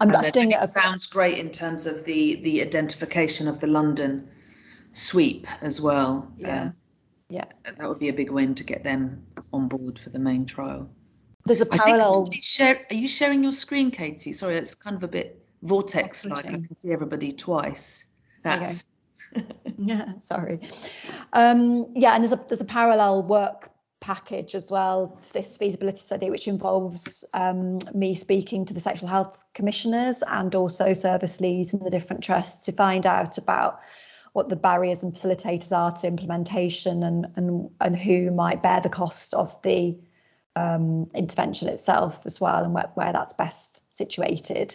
It sounds great in terms of the identification of the London sweep as well. That would be a big win to get them on board for the main trial. There's a parallel. Are you sharing your screen, Katie? Sorry, it's kind of a bit vortex-like. I can see everybody twice. That's yeah. Sorry. And there's a parallel work package as well to this feasibility study, which involves me speaking to the sexual health commissioners and also service leads in the different trusts to find out about what the barriers and facilitators are to implementation, and who might bear the cost of the intervention itself as well, and where that's best situated,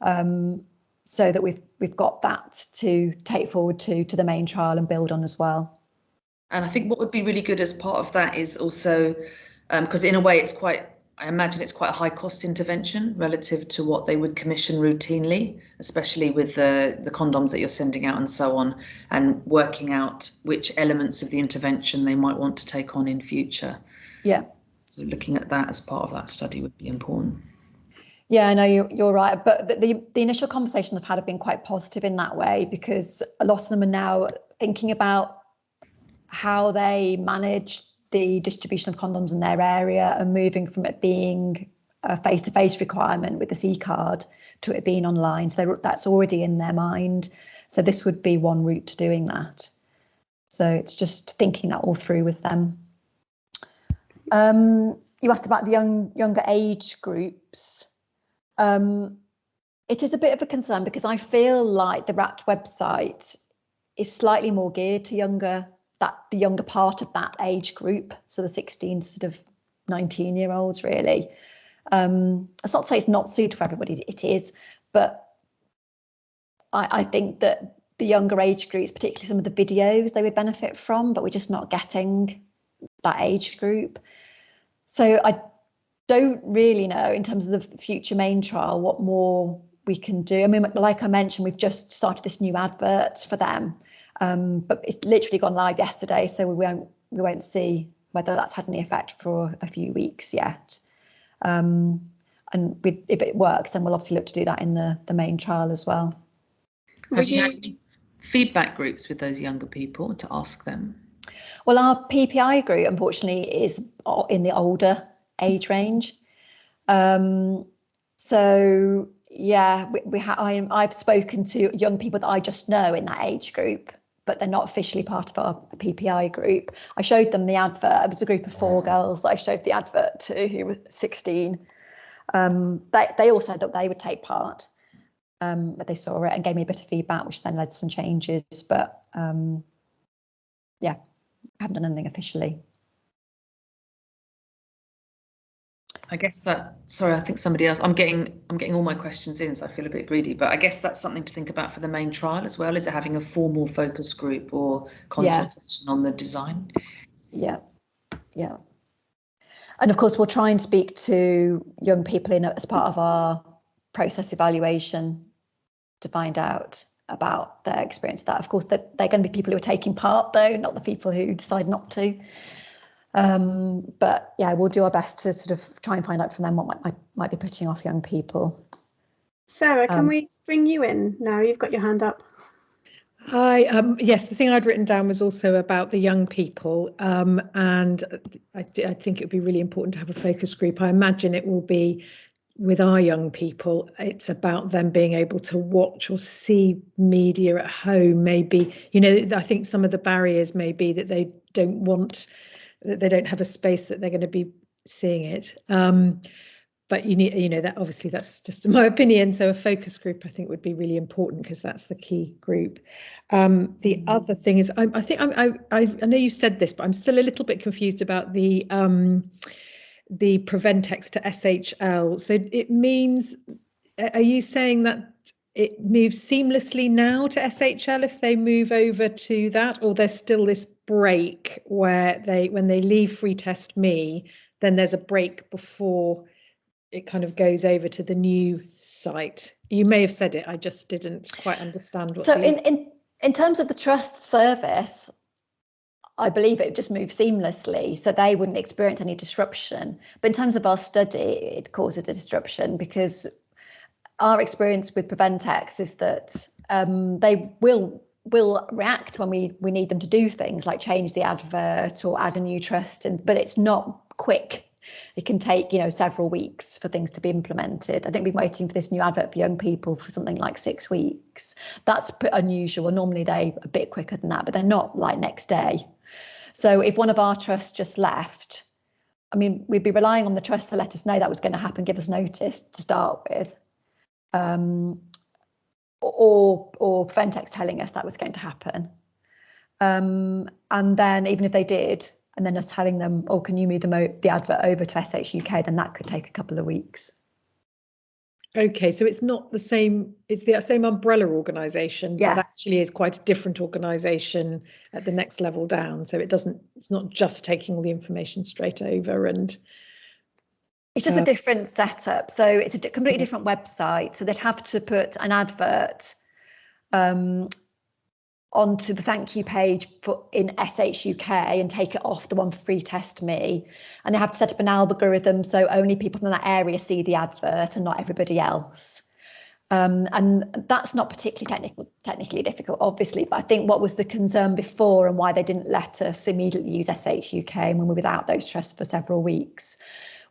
so that we've got that to take forward to the main trial and build on as well. And I think what would be really good as part of that is also, because in a way it's quite, I imagine it's quite a high cost intervention relative to what they would commission routinely, especially with the condoms that you're sending out and so on, and working out which elements of the intervention they might want to take on in future. Yeah. So looking at that as part of that study would be important. Yeah, I know you're right, but the initial conversation I've had have been quite positive in that way, because a lot of them are now thinking about how they manage the distribution of condoms in their area and moving from it being a face-to-face requirement with the C card to it being online. So that's already in their mind. So this would be one route to doing that. So it's just thinking that all through with them. You asked about the younger age groups. It is a bit of a concern because I feel like the RAT website is slightly more geared to the younger part of that age group, so the 16 sort of 19-year-olds really. It's not to say it's not suited for everybody, it is, but I think that the younger age groups, particularly some of the videos they would benefit from, but we're just not getting that age group. So I don't really know in terms of the future main trial what more we can do. I mean, like I mentioned, we've just started this new advert for them, but it's literally gone live yesterday, so we won't see whether that's had any effect for a few weeks yet. And if it works, then we'll obviously look to do that in the main trial as well. Have you had any feedback groups with those younger people to ask them? Well, our PPI group, unfortunately, is in the older age range. So yeah, I've spoken to young people that I just know in that age group, but they're not officially part of our PPI group. I showed them the advert. It was a group of 4 girls that I showed the advert to, who were 16. They all said that they would take part, but they saw it and gave me a bit of feedback, which then led to some changes. But yeah, I haven't done anything officially. I guess sorry, I think somebody else, I'm getting all my questions in, so I feel a bit greedy, but I guess that's something to think about for the main trial as well. Is it having a formal focus group or consultation on the design? Yeah. And of course, we'll try and speak to young people as part of our process evaluation to find out about their experience of that. Of course, they're going to be people who are taking part, though, not the people who decide not to. But yeah, we'll do our best to sort of try and find out from them what might be putting off young people. Sarah, can we bring you in now? You've got your hand up. Hi, yes, the thing I'd written down was also about the young people, and I think it would be really important to have a focus group. I imagine it will be with our young people. It's about them being able to watch or see media at home. Maybe, I think some of the barriers may be that they don't have a space that they're going to be seeing it. But you need, that obviously that's just my opinion. So a focus group, I think, would be really important because that's the key group. The other thing is, I know you said this, but I'm still a little bit confused about the Preventex to SHL. So it means, are you saying that it moves seamlessly now to SHL if they move over to that, or there's still this break where when they leave Free Test Me, then there's a break before it kind of goes over to the new site? You may have said it, I just didn't quite understand what. So in terms of the trust service, I believe it just moves seamlessly, so they wouldn't experience any disruption. But in terms of our study, it causes a disruption because our experience with Preventex is that they will react when we need them to do things like change the advert or add a new trust, but it's not quick. It can take, several weeks for things to be implemented. I think we've been waiting for this new advert for young people for something like 6 weeks. That's unusual. Normally they're a bit quicker than that, but they're not like next day. So if one of our trusts just left, I mean, we'd be relying on the trust to let us know that was going to happen, give us notice to start with, or Preventex telling us that was going to happen. And then even if they did, and then us telling them, oh, can you move the advert over to SH UK, then that could take a couple of weeks. Okay, so it's not the same, it's the same umbrella organisation, but actually is quite a different organisation at the next level down. So it's not just taking all the information straight over and It's just a different setup. So it's a completely different website. So they'd have to put an advert onto the thank you page in SH UK and take it off the one for Free Test Me. And they have to set up an algorithm so only people from that area see the advert and not everybody else. And that's not particularly technically difficult, obviously, but I think what was the concern before and why they didn't let us immediately use SH UK when we were without those tests for several weeks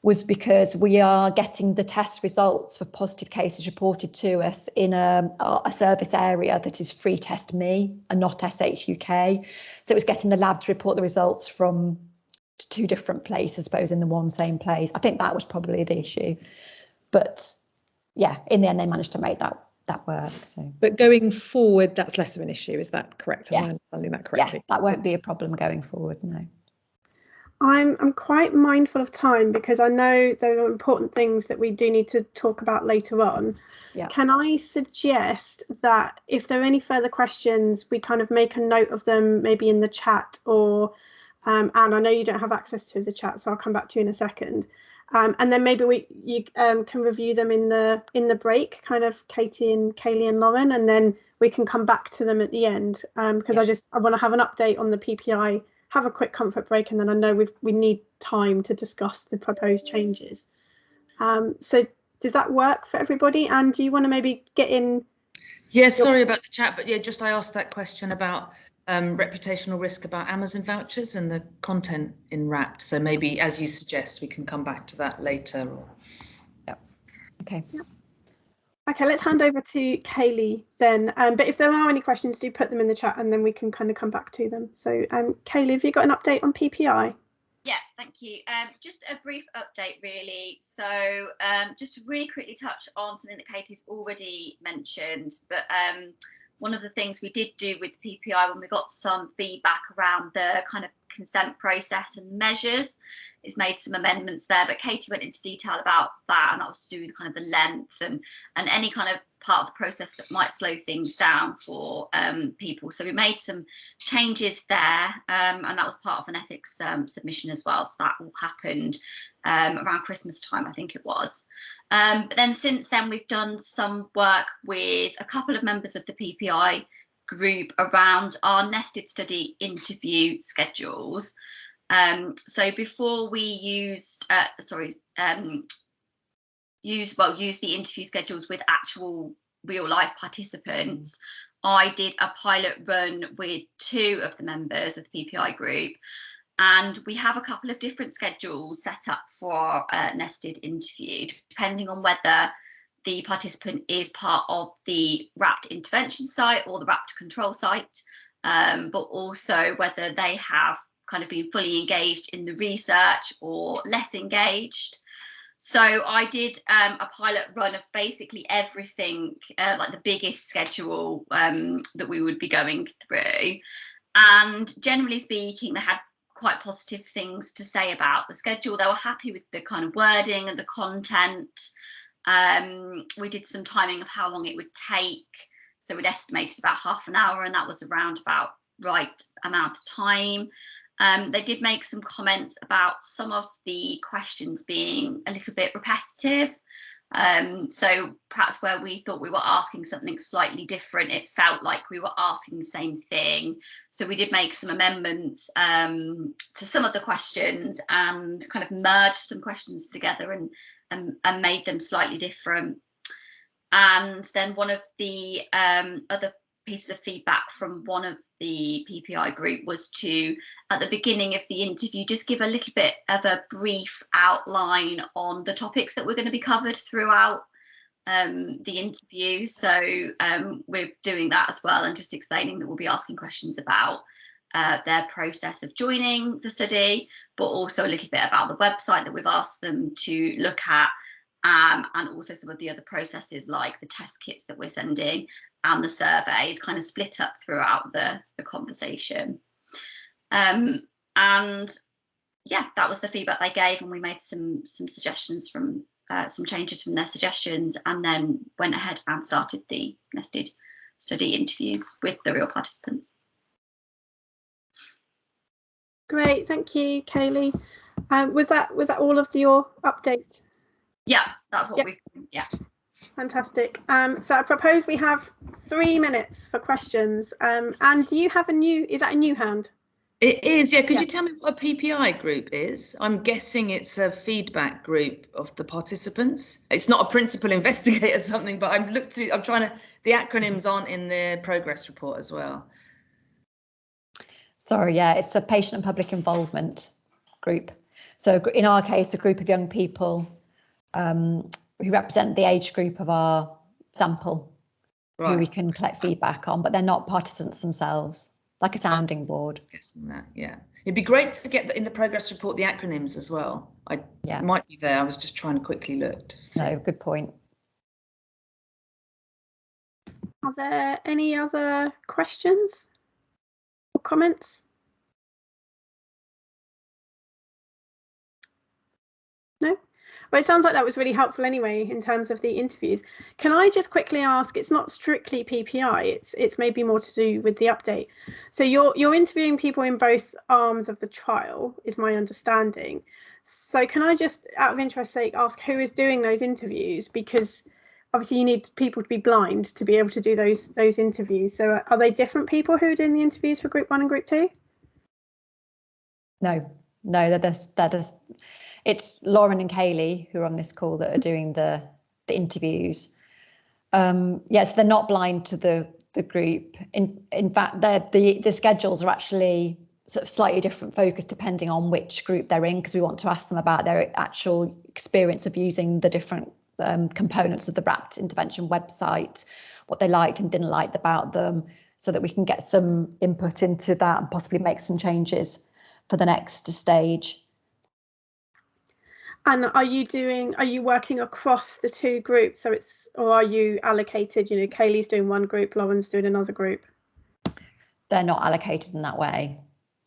was because we are getting the test results for positive cases reported to us in a service area that is Free Test Me and not SH UK. So it was getting the lab to report the results from two different places, I suppose, in the one same place. I think that was probably the issue. But yeah, in the end, they managed to make that work. So, but going forward, that's less of an issue. Is that correct? Am Yeah. I understanding that correctly? Yeah, that won't be a problem going forward, no. I'm quite mindful of time because I know there are important things that we do need to talk about later on. Yeah. Can I suggest that if there are any further questions, we kind of make a note of them maybe in the chat, or and I know you don't have access to the chat, so I'll come back to you in a second. And then maybe you can review them in the break, kind of Katie and Kaylee and Lauren, and then we can come back to them at the end because I want to have an update on the PPI, have a quick comfort break, and then I know we need time to discuss the proposed changes. So does that work for everybody? And do you want to maybe get in? Yeah, sorry about the chat, but yeah, just I asked that question about reputational risk about Amazon vouchers and the content in Wrapped. So maybe, as you suggest, we can come back to that later. Or... Yeah. Okay. Yeah. Okay, let's hand over to Kaylee then. But if there are any questions, do put them in the chat and then we can kind of come back to them. So Kaylee, have you got an update on PPI? Yeah, thank you. Just a brief update, really. So just to really quickly touch on something that Katie's already mentioned, but one of the things we did do with PPI when we got some feedback around the kind of consent process and measures is made some amendments there, but Katie went into detail about that, and that was to do with kind of the length and any kind of part of the process that might slow things down for people. So we made some changes there, and that was part of an ethics submission as well. So that all happened around Christmas time, I think it was. But then since then, we've done some work with a couple of members of the PPI group around our nested study interview schedules. So before we used use the interview schedules with actual real life participants, I did a pilot run with 2 of the members of the PPI group, and we have a couple of different schedules set up for nested interview, depending on whether the participant is part of the wrapped intervention site or the wrapped control site, but also whether they have kind of been fully engaged in the research or less engaged. So I did a pilot run of basically everything, like the biggest schedule that we would be going through. And generally speaking, they had quite positive things to say about the schedule. They were happy with the kind of wording and the content. We did some timing of how long it would take. So we'd estimated about half an hour, and that was around about right amount of time. They did make some comments about some of the questions being a little bit repetitive. So perhaps where we thought we were asking something slightly different, it felt like we were asking the same thing. So we did make some amendments to some of the questions and kind of merged some questions together and made them slightly different. And then one of the other pieces of feedback from one of the PPI group was to, at the beginning of the interview, just give a little bit of a brief outline on the topics that were going to be covered throughout the interview. So we're doing that as well, and just explaining that we'll be asking questions about their process of joining the study, but also a little bit about the website that we've asked them to look at, and also some of the other processes like the test kits that we're sending and the surveys, kind of split up throughout the conversation. And yeah, that was the feedback they gave, and we made some suggestions from some changes from their suggestions, and then went ahead and started the nested study interviews with the real participants. Great, thank you, Kaylee. Was that all of your update, Yeah, that's what Yep. yeah. Fantastic. So I propose we have 3 minutes for questions. And do you have is that a new hand? It is, yeah. Could Yeah. you tell me what a PPI group is? I'm guessing it's a feedback group of the participants. It's not a principal investigator or something, but I've looked through, the acronyms aren't in the progress report as well. Sorry, yeah, it's a patient and public involvement group. So in our case, a group of young people who represent the age group of our sample, who we can collect feedback on, but they're not participants themselves, like a sounding board. I was guessing that, yeah. It'd be great to get in the progress report the acronyms as well. It might be there. I was just trying to quickly look. No, good point. Are there any other questions or comments? No? Well, it sounds like that was really helpful anyway in terms of the interviews. Can I just quickly ask, it's not strictly PPI, it's maybe more to do with the update. So you're interviewing people in both arms of the trial, is my understanding. So can I just, out of interest sake, ask who is doing those interviews? Because obviously you need people to be blind to be able to do those interviews. So are they different people who are doing the interviews for group 1 and group 2? No, it's Lauren and Kaylee who are on this call that are doing the interviews. Yes, they're not blind to the group. In fact, the schedules are actually sort of slightly different focus depending on which group they're in, because we want to ask them about their actual experience of using the different components of the wrapped intervention website, what they liked and didn't like about them, so that we can get some input into that and possibly make some changes for the next stage. And are you working across the 2 groups? Or are you allocated, Kaylee's doing one group, Lauren's doing another group? They're not allocated in that way.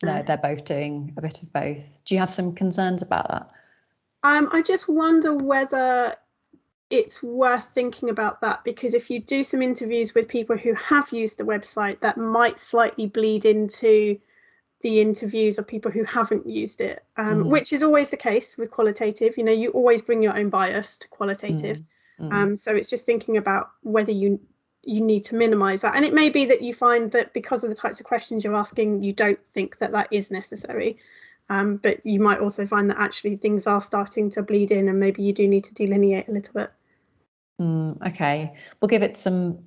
No, they're both doing a bit of both. Do you have some concerns about that? I just wonder whether it's worth thinking about that, because if you do some interviews with people who have used the website, that might slightly bleed into the interviews of people who haven't used it, which is always the case with qualitative. You always bring your own bias to qualitative. So it's just thinking about whether you need to minimize that. And it may be that you find that because of the types of questions you're asking, you don't think that is necessary. But you might also find that actually things are starting to bleed in, and maybe you do need to delineate a little bit. Okay, we'll give it some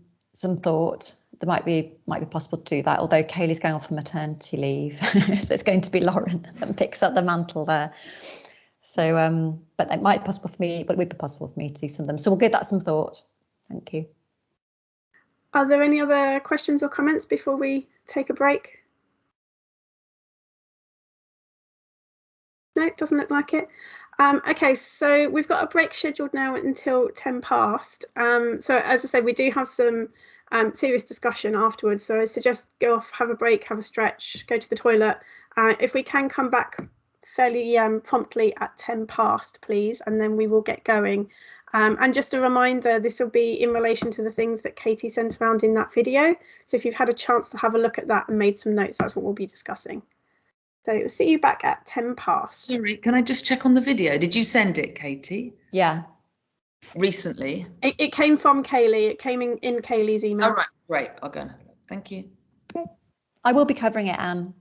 thought. There might be possible to do that, although Kaylee's going off on maternity leave, so it's going to be Lauren that picks up the mantle there. So, but it might be possible for me, but it would be possible for me to do some of them. So we'll give that some thought. Thank you. Are there any other questions or comments before we take a break? No, it doesn't look like it. Okay, so we've got a break scheduled now until 10 past. So as I said, we do have some serious discussion afterwards. So I suggest go off, have a break, have a stretch, go to the toilet. If we can come back fairly promptly at 10 past, please, and then we will get going. And just a reminder, this will be in relation to the things that Katie sent around in that video. So if you've had a chance to have a look at that and made some notes, that's what we'll be discussing. So we'll see you back at 10 past. Sorry, can I just check on the video? Did you send it, Katie? Yeah. Recently? It came from Kaylee. It came in Kaylee's email. All right, great. I'll go and have a look. Thank you. I will be covering it, Anne.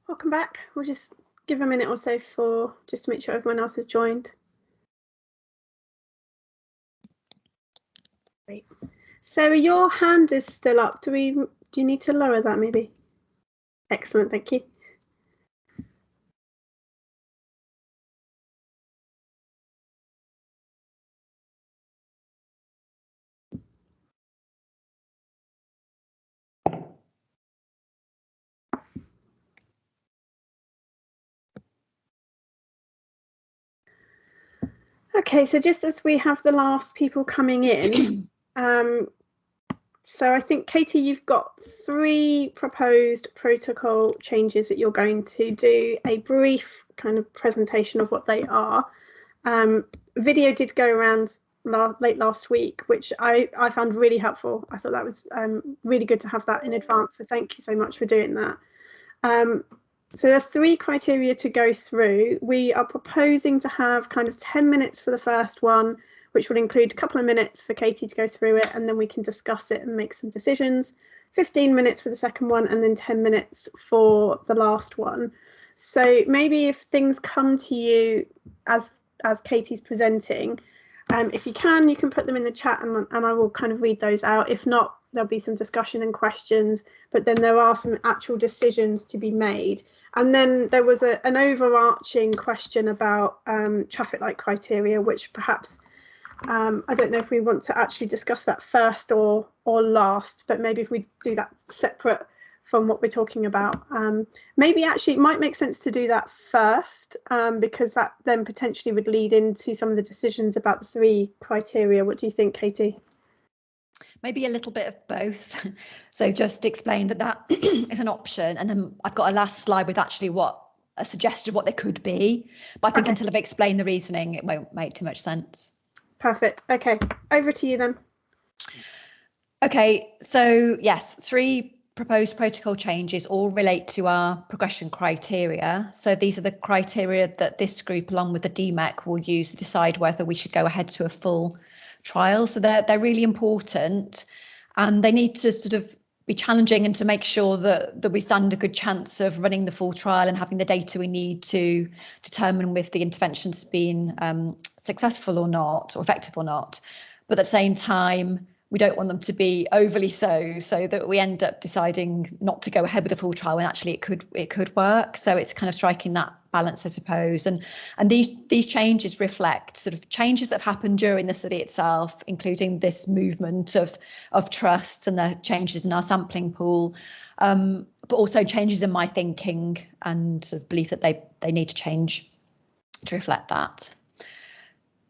Welcome back. We'll just give a minute or so for just to make sure everyone else has joined. Great. Sarah, your hand is still up. Do you need to lower that maybe? Excellent, thank you. Okay, so just as we have the last people coming in, so I think, Katie, you've got 3 proposed protocol changes that you're going to do a brief kind of presentation of what they are. Video did go around late last week, which I found really helpful. I thought that was really good to have that in advance, so thank you so much for doing that. So there are 3 criteria to go through. We are proposing to have kind of 10 minutes for the first one, which will include a couple of minutes for Katie to go through it, and then we can discuss it and make some decisions. 15 minutes for the second one, and then 10 minutes for the last one. So maybe if things come to you as Katie's presenting, if you can put them in the chat, and I will kind of read those out. If not, there'll be some discussion and questions, but then there are some actual decisions to be made. And then there was an overarching question about traffic light criteria, which perhaps, I don't know if we want to actually discuss that first or last, but maybe if we do that separate from what we're talking about, maybe actually it might make sense to do that first, because that then potentially would lead into some of the decisions about the 3 criteria. What do you think, Katie? Maybe a little bit of both. So just explain that is an option, and then I've got a last slide with actually a suggestion what they could be. But I think until I've explained the reasoning, it won't make too much sense. Perfect. Okay, over to you then. Okay, so yes, 3 proposed protocol changes all relate to our progression criteria. So these are the criteria that this group, along with the DMEC, will use to decide whether we should go ahead to a full trial. So they're really important, and they need to sort of be challenging and to make sure that we stand a good chance of running the full trial and having the data we need to determine if the intervention's been successful or not, or effective or not. But at the same time, we don't want them to be overly so that we end up deciding not to go ahead with the full trial when actually it could work. So it's kind of striking that balance, I suppose. And these changes reflect sort of changes that have happened during the study itself, including this movement of trust and the changes in our sampling pool, but also changes in my thinking and sort of belief that they need to change to reflect that.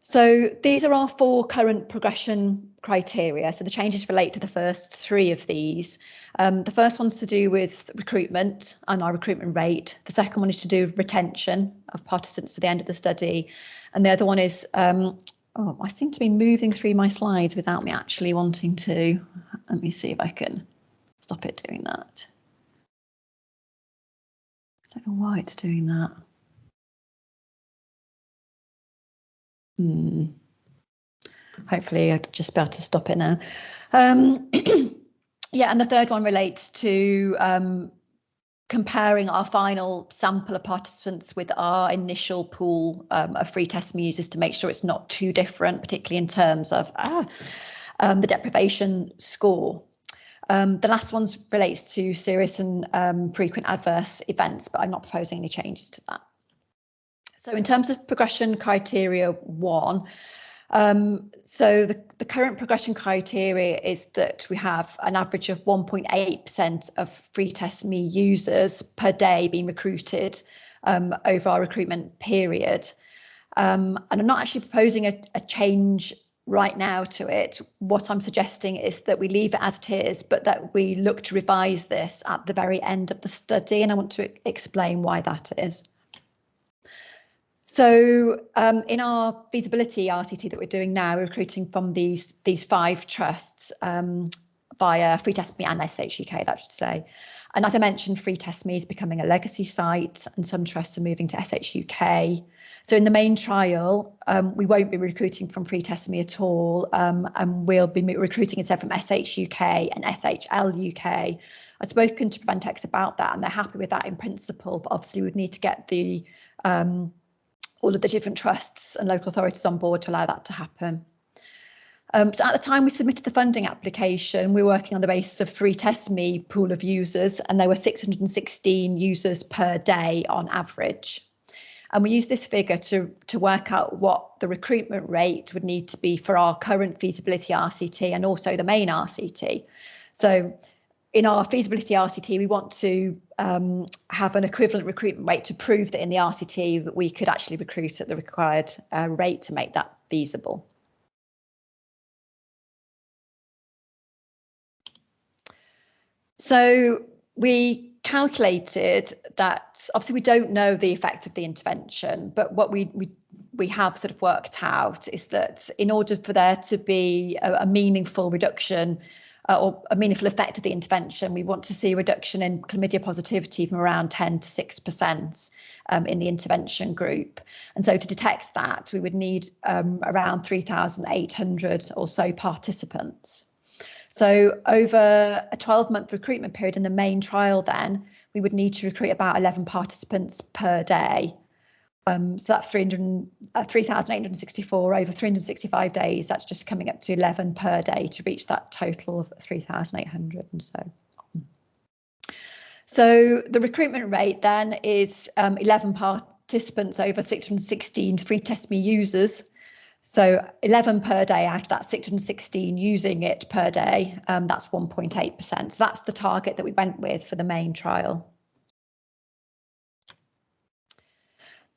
So these are our 4 current progression criteria. So the changes relate to the first 3 of these. The first one's to do with recruitment and our recruitment rate. The second one is to do with retention of participants to the end of the study. And the other one is, I seem to be moving through my slides without me actually wanting to. Let me see if I can stop it doing that. I don't know why it's doing that. Hopefully I'll just be able to stop it now. Yeah, and the third one relates to comparing our final sample of participants with our initial pool of free test users to make sure it's not too different, particularly in terms of the deprivation score. The last one relates to serious and frequent adverse events, but I'm not proposing any changes to that. So in terms of progression criteria 1, so the current progression criteria is that we have an average of 1.8% of free test me users per day being recruited over our recruitment period. And I'm not actually proposing a change right now to it. What I'm suggesting is that we leave it as it is, but that we look to revise this at the very end of the study, and I want to explain why that is. So in our feasibility RCT that we're doing now, we're recruiting from these 5 trusts via Free Test Me and SH UK, that should say. And as I mentioned, Free Test Me is becoming a legacy site, and some trusts are moving to SH UK. So in the main trial, we won't be recruiting from Free Test Me at all, and we'll be recruiting instead from SH UK and SHL UK. I've spoken to Preventex about that, and they're happy with that in principle, but obviously we'd need to get the all of the different trusts and local authorities on board to allow that to happen. So at the time we submitted the funding application, we were working on the basis of Free Test Me pool of users, and there were 616 users per day on average. And we used this figure to work out what the recruitment rate would need to be for our current feasibility RCT and also the main RCT. So in our feasibility RCT, we want to have an equivalent recruitment rate to prove that in the RCT that we could actually recruit at the required rate to make that feasible. So we calculated that obviously we don't know the effect of the intervention, but what we have sort of worked out is that in order for there to be a meaningful reduction or a meaningful effect of the intervention, we want to see a reduction in chlamydia positivity from around 10 to 6% in the intervention group. And so to detect that, we would need around 3,800 or so participants. So over a 12-month recruitment period in the main trial, then we would need to recruit about 11 participants per day. So that's 3,864 over 365 days. That's just coming up to 11 per day to reach that total of 3,800 and so on. So the recruitment rate then is 11 participants over 616 Free Test Me users. So 11 per day out of that 616 using it per day, that's 1.8%. So that's the target that we went with for the main trial.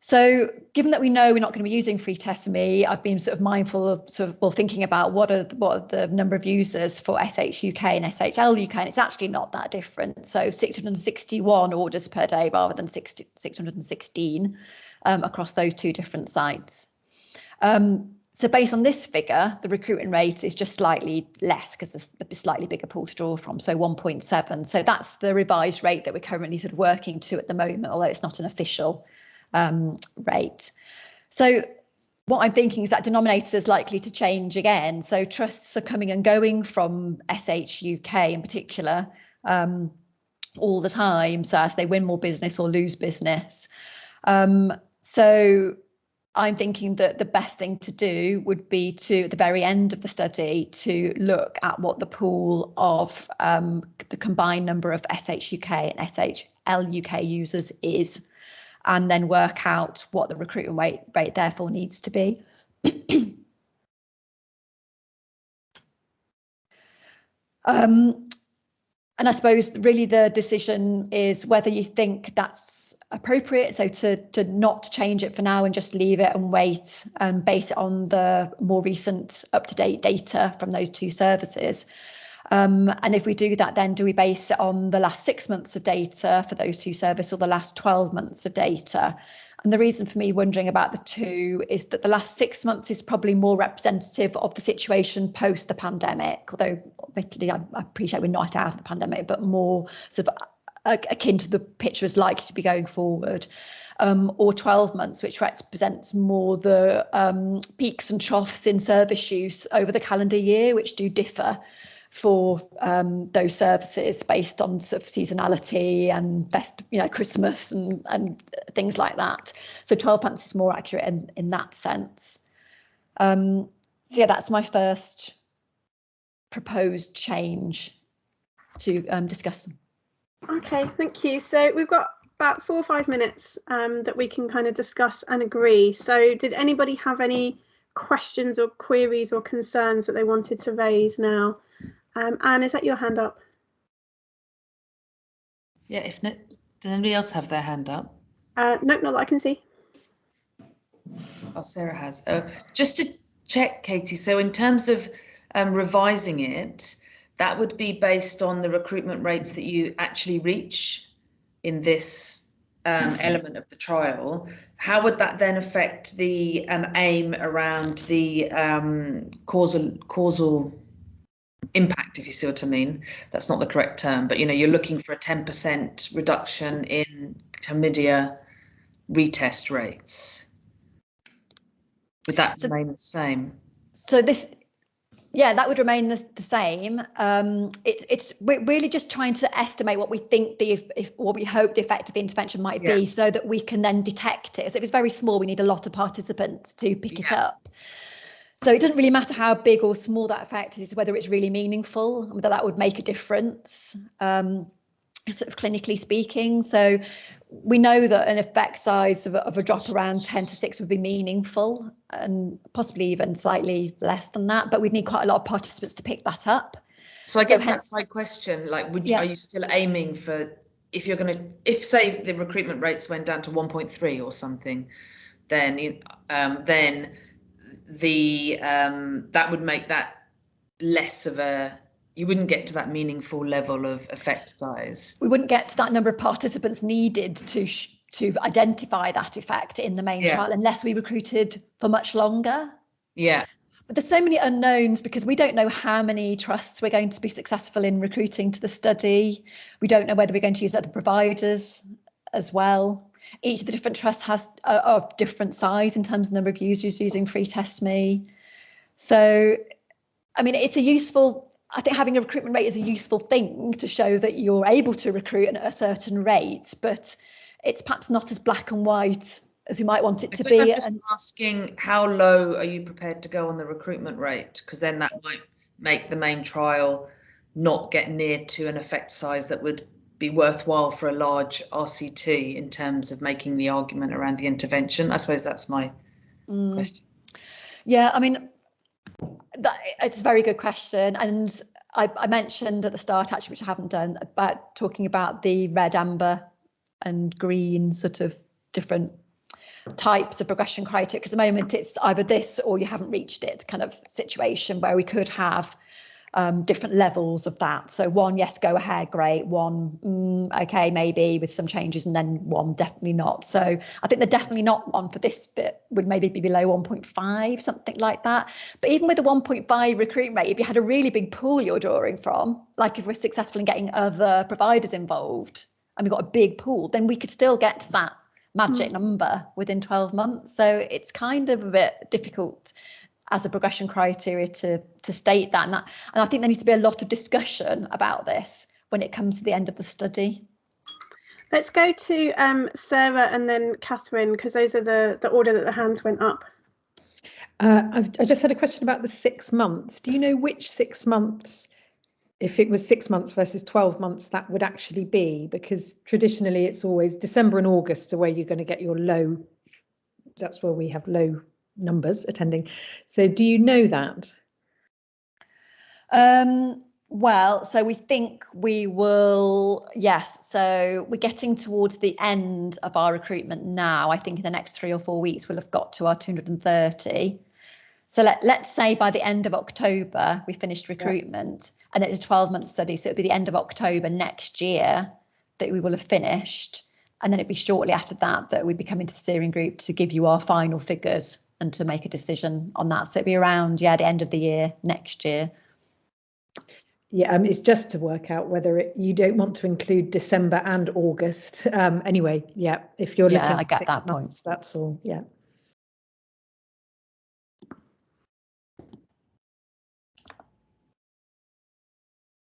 So given that we know we're not going to be using Free Test Me, I've been sort of mindful of thinking about what are the number of users for SH UK and SHL UK, and it's actually not that different. So 661 orders per day rather than 616 across those 2 different sites. So based on this figure, the recruitment rate is just slightly less because there's a slightly bigger pool to draw from, so 1.7. So that's the revised rate that we're currently sort of working to at the moment, although it's not an official rate. So what I'm thinking is that denominator is likely to change again. So trusts are coming and going from SH UK in particular all the time, so as they win more business or lose business. So I'm thinking that the best thing to do would be to, at the very end of the study, to look at what the pool of the combined number of SH UK and SHL UK users is, and then work out what the recruitment rate therefore needs to be. And I suppose really the decision is whether you think that's appropriate, so to not change it for now and just leave it and wait and base it on the more recent up-to-date data from those 2 services. And if we do that, then do we base it on the last 6 months of data for those 2 services or the last 12 months of data? And the reason for me wondering about the 2 is that the last 6 months is probably more representative of the situation post the pandemic, although admittedly I appreciate we're not out of the pandemic, but more sort of akin to the picture is likely to be going forward. Or 12 months, which represents more the peaks and troughs in service use over the calendar year, which do differ for those services based on sort of seasonality and Christmas and things like that. So 12 months is more accurate in that sense. So yeah, that's my first proposed change to discuss. Okay, thank you. So we've got about 4 or 5 minutes that we can kind of discuss and agree. So did anybody have any questions or queries or concerns that they wanted to raise now? Anne, is that your hand up? Yeah, if not, does anybody else have their hand up? Nope, not that I can see. Oh, Sarah has. Just check, Katie. So in terms of revising it, that would be based on the recruitment rates that you actually reach in this element of the trial. How would that then affect the aim around the causal impact, if you see what I mean? That's not the correct term, but you're looking for a 10% reduction in chlamydia retest rates. Would that remain the same? So that would remain the same. We're really just trying to estimate what we think what we hope the effect of the intervention might be, so that we can then detect it. So if it's very small, we need a lot of participants to pick it up. So it doesn't really matter how big or small that effect is, whether it's really meaningful, whether that would make a difference, sort of clinically speaking. So we know that an effect size of a drop around 10 to 6 would be meaningful, and possibly even slightly less than that, but we'd need quite a lot of participants to pick that up. So I guess that's my question, like, are you still aiming for, if say the recruitment rates went down to 1.3 or something, then that would make that less of you wouldn't get to that meaningful level of effect size. We wouldn't get to that number of participants needed to identify that effect in the main trial unless we recruited for much longer. Yeah. But there's so many unknowns because we don't know how many trusts we're going to be successful in recruiting to the study. We don't know whether we're going to use other providers as well. Each of the different trusts has of different size in terms of number of users using Free Test Me. So, I mean, I think having a recruitment rate is a useful thing to show that you're able to recruit at a certain rate, but it's perhaps not as black and white as we might want it to be. I'm just asking, how low are you prepared to go on the recruitment rate? Because then that might make the main trial not get near to an effect size that would be worthwhile for a large RCT in terms of making the argument around the intervention. I suppose that's my question. Yeah, I mean, it's a very good question. And I mentioned at the start, actually, which I haven't done, about talking about the red, amber and green sort of different types of progression criteria, because at the moment it's either this or you haven't reached it kind of situation where we could have different levels of that. So 1, yes, go ahead, great. 1, okay, maybe with some changes, and then 1, definitely not. So I think the definitely not one for this bit would maybe be below 1.5, something like that. But even with a 1.5 recruitment rate, if you had a really big pool you're drawing from, like if we're successful in getting other providers involved and we've got a big pool, then we could still get to that magic number within 12 months. So it's kind of a bit difficult as a progression criteria to state that. And I think there needs to be a lot of discussion about this when it comes to the end of the study. Let's go to Sarah and then Catherine, because those are the order that the hands went up. I just had a question about the 6 months. Do you know which 6 months, if it was 6 months versus 12 months, that would actually be? Because traditionally it's always December and August are where you're going to get your low, that's where we have low numbers attending. So do you know that? Well, so we think we will, yes. So we're getting towards the end of our recruitment now. I think in the next 3 or 4 weeks, we'll have got to our 230. So let's say by the end of October, we finished recruitment, and it's a 12-month study. So it'll be the end of October next year that we will have finished. And then it'd be shortly after that we'd be coming to the steering group to give you our final figures and to make a decision on that. So it'd be around, the end of the year next year. Yeah, it's just to work out whether you don't want to include December and August. Anyway, if you're looking at 6 months, that's all. Yeah.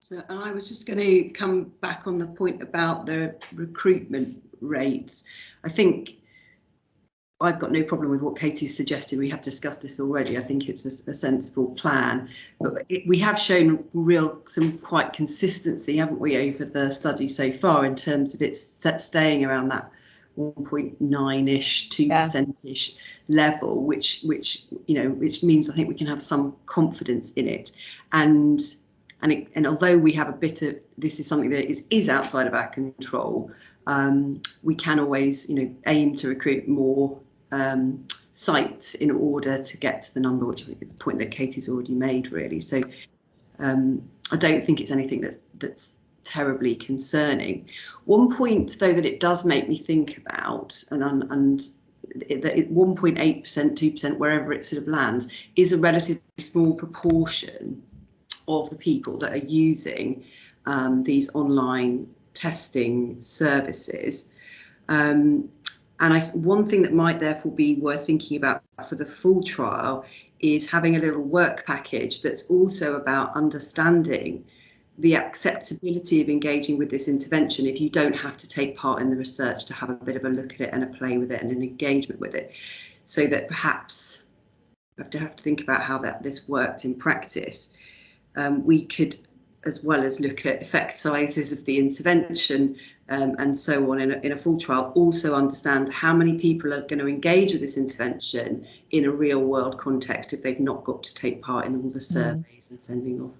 So, and I was just going to come back on the point about the recruitment rates. I think I've got no problem with what Katie's suggested. We have discussed this already. I think it's a sensible plan. But we have shown some quite consistency, haven't we, over the study so far in terms of its staying around that 1.9-ish, 2%-ish level, which means I think we can have some confidence in it. And although we have a bit of, this is something that is outside of our control, we can always, aim to recruit more sites in order to get to the number, which I think is the point that Katie's already made, really. So I don't think it's anything that's terribly concerning. One point, though, that it does make me think about, and that 1.8%, 2%, wherever it sort of lands, is a relatively small proportion of the people that are using these online testing services. And one thing that might therefore be worth thinking about for the full trial is having a little work package that's also about understanding the acceptability of engaging with this intervention if you don't have to take part in the research, to have a bit of a look at it and a play with it and an engagement with it, so that perhaps we have to think about how this worked in practice. We could, as well as look at effect sizes of the intervention and so on in a full trial, also understand how many people are going to engage with this intervention in a real world context if they've not got to take part in all the surveys and sending off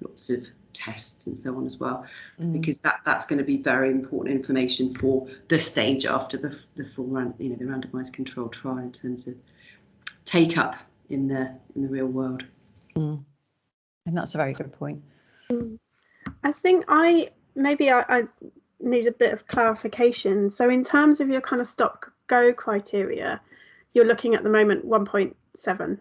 lots of tests and so on as well, because that's going to be very important information for the stage after the full the randomised controlled trial in terms of take up in the real world. And that's a very good point. I think I need a bit of clarification. So in terms of your kind of stop go criteria, you're looking at the moment 1.7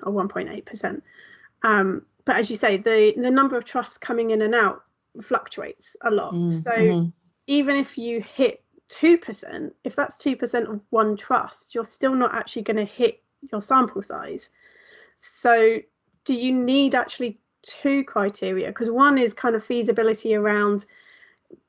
or 1.8%. But as you say, the number of trusts coming in and out fluctuates a lot. So even if you hit 2%, if that's 2% of one trust, you're still not actually going to hit your sample size. So do you need actually two criteria? Because one is kind of feasibility around,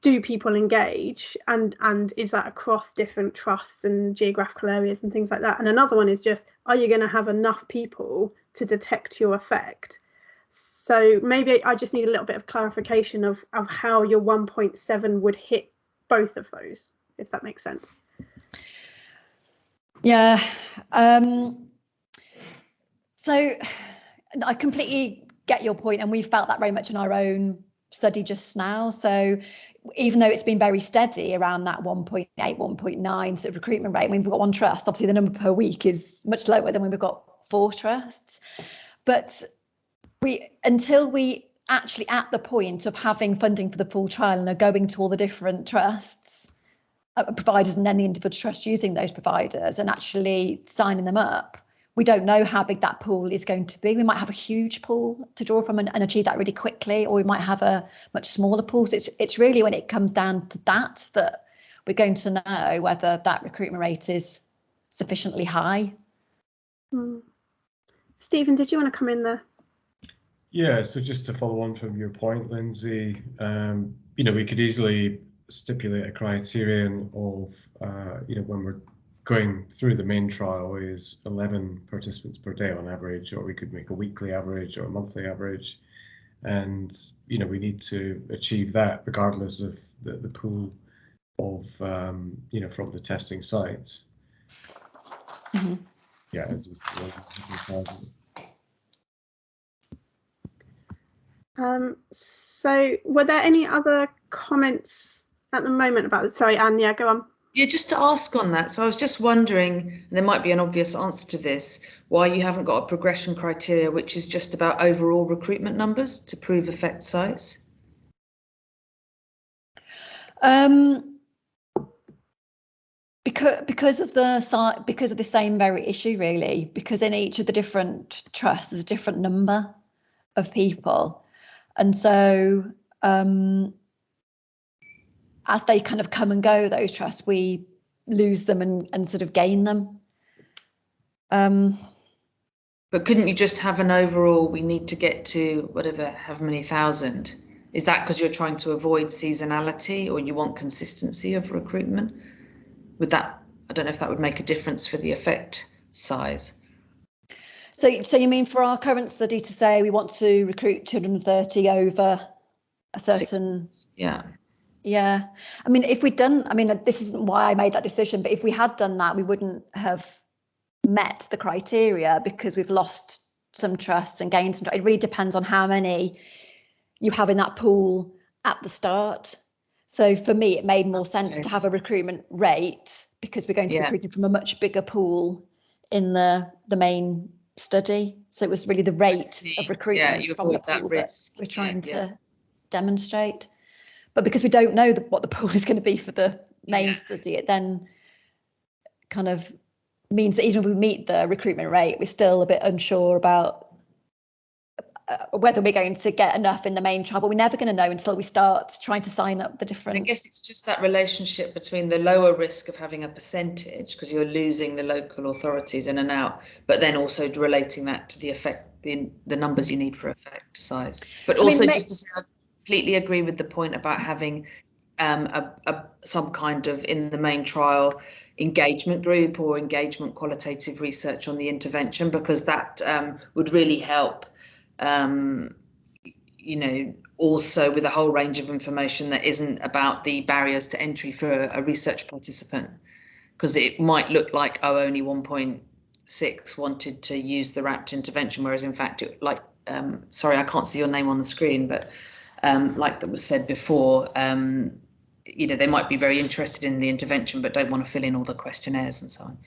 do people engage, and is that across different trusts and geographical areas and things like that? And another one is just, are you going to have enough people to detect your effect? So maybe I just need a little bit of clarification of how your 1.7 would hit both of those, if that makes sense. Yeah. So I completely get your point, and we felt that very much in our own study just now. So even though it's been very steady around that 1.8, 1.9 sort of recruitment rate, when we've got one trust, obviously the number per week is much lower than when we've got 4 trusts. But until we actually at the point of having funding for the full trial and are going to all the different trusts, providers, and then the individual trusts using those providers and actually signing them up, we don't know how big that pool is going to be. We might have a huge pool to draw from and achieve that really quickly, or we might have a much smaller pool. So it's really when it comes down to that we're going to know whether that recruitment rate is sufficiently high. Stephen, did you want to come in there? Yeah, so just to follow on from your point, Lindsay, we could easily stipulate a criterion of, when we're going through the main trial is 11 participants per day on average, or we could make a weekly average or a monthly average. And, we need to achieve that regardless of the pool of, from the testing sites. Yeah, as was the So were there any other comments at the moment about this? Sorry, Anne, yeah, go on. Yeah, just to ask on that. So I was just wondering, and there might be an obvious answer to this, why you haven't got a progression criteria, which is just about overall recruitment numbers to prove effect size? Because of the same very issue, really, because in each of the different trusts, there's a different number of people. And so as they kind of come and go, those trusts, we lose them and sort of gain them. But couldn't you just have an overall, we need to get to whatever, however many thousand? Is that because you're trying to avoid seasonality, or you want consistency of recruitment? Would that, I don't know if that would make a difference for the effect size. So you mean for our current study to say we want to recruit 230 over a certain... Yeah. Yeah. I mean, if we'd done, this isn't why I made that decision, but if we had done that, we wouldn't have met the criteria, because we've lost some trusts and gained some. It really depends on how many you have in that pool at the start. So for me, it made more sense to have a recruitment rate, because we're going to be recruiting from a much bigger pool in the main study. So it was really the rate of recruitment you from the avoid that pool risk. that we're trying to demonstrate. But because we don't know what the pool is going to be for the main study, it then kind of means that even if we meet the recruitment rate, we're still a bit unsure about whether we're going to get enough in the main trial, but we're never going to know until we start trying to sign up the different. I guess it's just that relationship between the lower risk of having a percentage, because you're losing the local authorities in and out, but then also relating that to the effect, the numbers you need for effect size. But also, just to say, I completely agree with the point about having some kind of, in the main trial, engagement group or engagement qualitative research on the intervention, because that would really help. Also with a whole range of information that isn't about the barriers to entry for a research participant, because it might look like, oh, only 1.6 wanted to use the wrapped intervention, whereas in fact, sorry, I can't see your name on the screen, but like that was said before, they might be very interested in the intervention but don't want to fill in all the questionnaires and so on.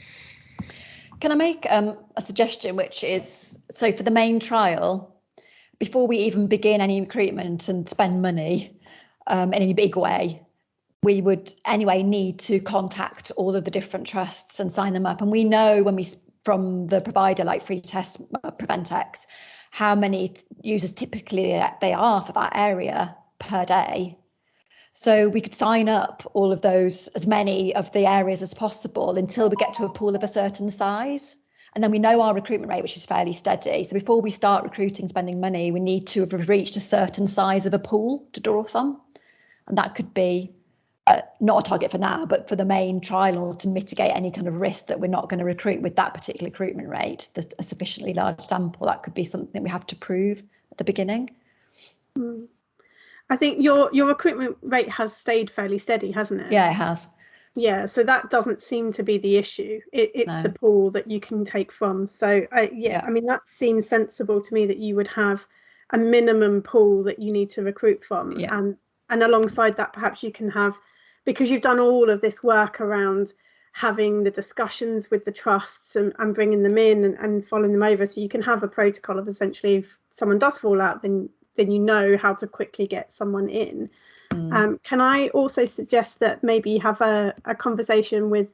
Can I make a suggestion, which is, so for the main trial, before we even begin any recruitment and spend money in any big way, we would anyway need to contact all of the different trusts and sign them up. And we know from the provider like Free Test, Preventex, how many users typically they are for that area per day. So we could sign up all of those, as many of the areas as possible, until we get to a pool of a certain size. And then we know our recruitment rate, which is fairly steady. So before we start recruiting, spending money, we need to have reached a certain size of a pool to draw from. And that could be not a target for now, but for the main trial, or to mitigate any kind of risk that we're not going to recruit with that particular recruitment rate, a sufficiently large sample. That could be something we have to prove at the beginning. I think your recruitment rate has stayed fairly steady, hasn't it? Yeah, it has. Yeah, so that doesn't seem to be the issue. It's the pool that you can take from. So I mean, that seems sensible to me, that you would have a minimum pool that you need to recruit from. And alongside that, perhaps you can have, because you've done all of this work around having the discussions with the trusts and bringing them in and following them over, so you can have a protocol of, essentially, if someone does fall out, then you know how to quickly get someone in. Can I also suggest that maybe you have a conversation with